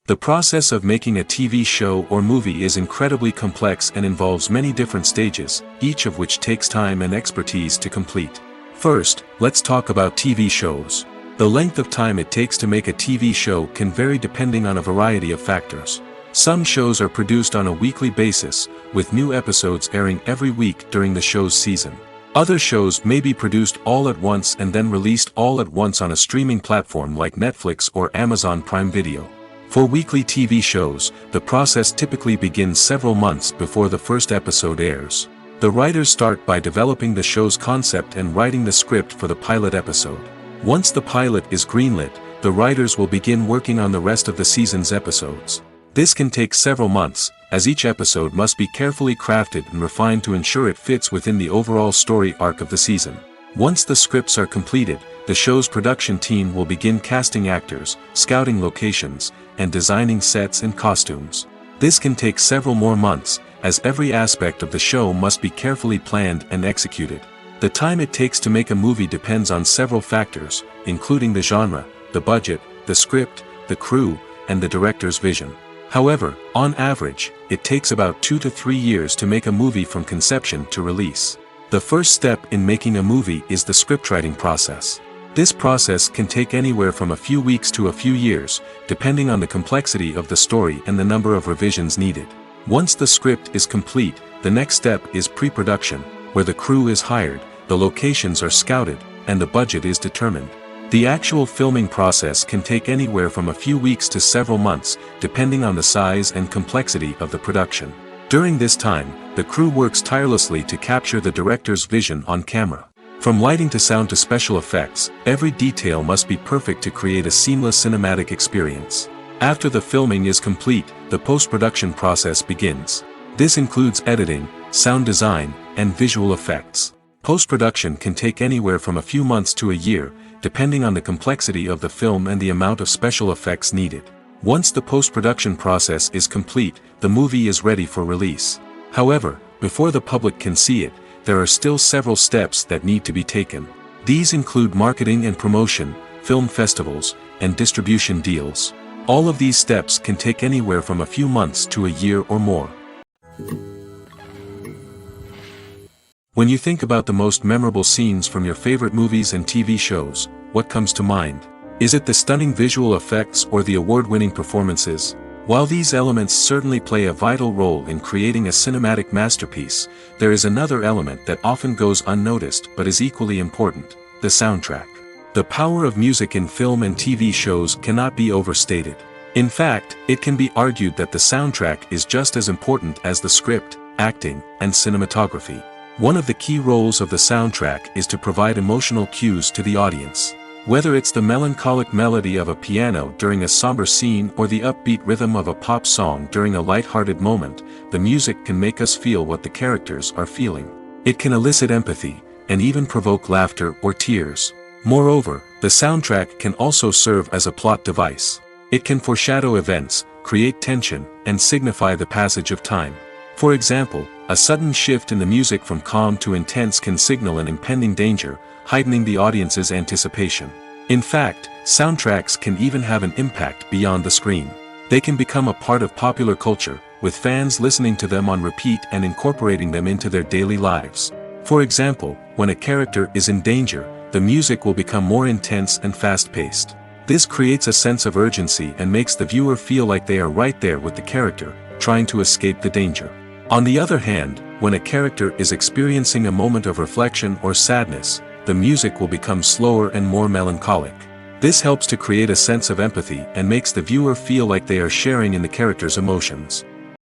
[SPEAKER 1] The process of making a TV show or movie is incredibly complex and involves many different stages, each of which takes time and expertise to complete. First, let's talk about TV shows. The length of time it takes to make a TV show can vary depending on a variety of factors. Some shows are produced on a weekly basis, with new episodes airing every week during the show's season. Other shows may be produced all at once and then released all at once on a streaming platform like Netflix or Amazon Prime Video. For weekly TV shows, the process typically begins several months before the first episode airs. The writers start by developing the show's concept and writing the script for the pilot episode. Once the pilot is greenlit, the writers will begin working on the rest of the season's episodes. This can take several months, as each episode must be carefully crafted and refined to ensure it fits within the overall story arc of the season. Once the scripts are completed, the show's production team will begin casting actors, scouting locations, and designing sets and costumes. This can take several more months, as every aspect of the show must be carefully planned and executed. The time it takes to make a movie depends on several factors, including the genre, the budget, the script, the crew, and the director's vision. However, on average, it takes about 2 to 3 years to make a movie from conception to release. The first step in making a movie is the scriptwriting process. This process can take anywhere from a few weeks to a few years, depending on the complexity of the story and the number of revisions needed. Once the script is complete, the next step is pre-production, where the crew is hired, the locations are scouted, and the budget is determined. The actual filming process can take anywhere from a few weeks to several months, depending on the size and complexity of the production. During this time, the crew works tirelessly to capture the director's vision on camera. From lighting to sound to special effects, every detail must be perfect to create a seamless cinematic experience. After the filming is complete, the post-production process begins. This includes editing, sound design, and visual effects. Post-production can take anywhere from a few months to a year, depending on the complexity of the film and the amount of special effects needed. Once the post-production process is complete, the movie is ready for release. However, before the public can see it, there are still several steps that need to be taken. These include marketing and promotion, film festivals, and distribution deals. All of these steps can take anywhere from a few months to a year or more. When you think about the most memorable scenes from your favorite movies and TV shows, what comes to mind? Is it the stunning visual effects or the award-winning performances? While these elements certainly play a vital role in creating a cinematic masterpiece, there is another element that often goes unnoticed but is equally important: the soundtrack. The power of music in film and TV shows cannot be overstated. In fact, it can be argued that the soundtrack is just as important as the script, acting, and cinematography. One of the key roles of the soundtrack is to provide emotional cues to the audience. Whether it's the melancholic melody of a piano during a somber scene or the upbeat rhythm of a pop song during a light-hearted moment, the music can make us feel what the characters are feeling. It can elicit empathy, and even provoke laughter or tears. Moreover, the soundtrack can also serve as a plot device. It can foreshadow events, create tension, and signify the passage of time. For example, a sudden shift in the music from calm to intense can signal an impending danger, heightening the audience's anticipation. In fact, soundtracks can even have an impact beyond the screen. They can become a part of popular culture, with fans listening to them on repeat and incorporating them into their daily lives. For example, when a character is in danger, the music will become more intense and fast-paced. This creates a sense of urgency and makes the viewer feel like they are right there with the character, trying to escape the danger. On the other hand, when a character is experiencing a moment of reflection or sadness, the music will become slower and more melancholic. This helps to create a sense of empathy and makes the viewer feel like they are sharing in the character's emotions.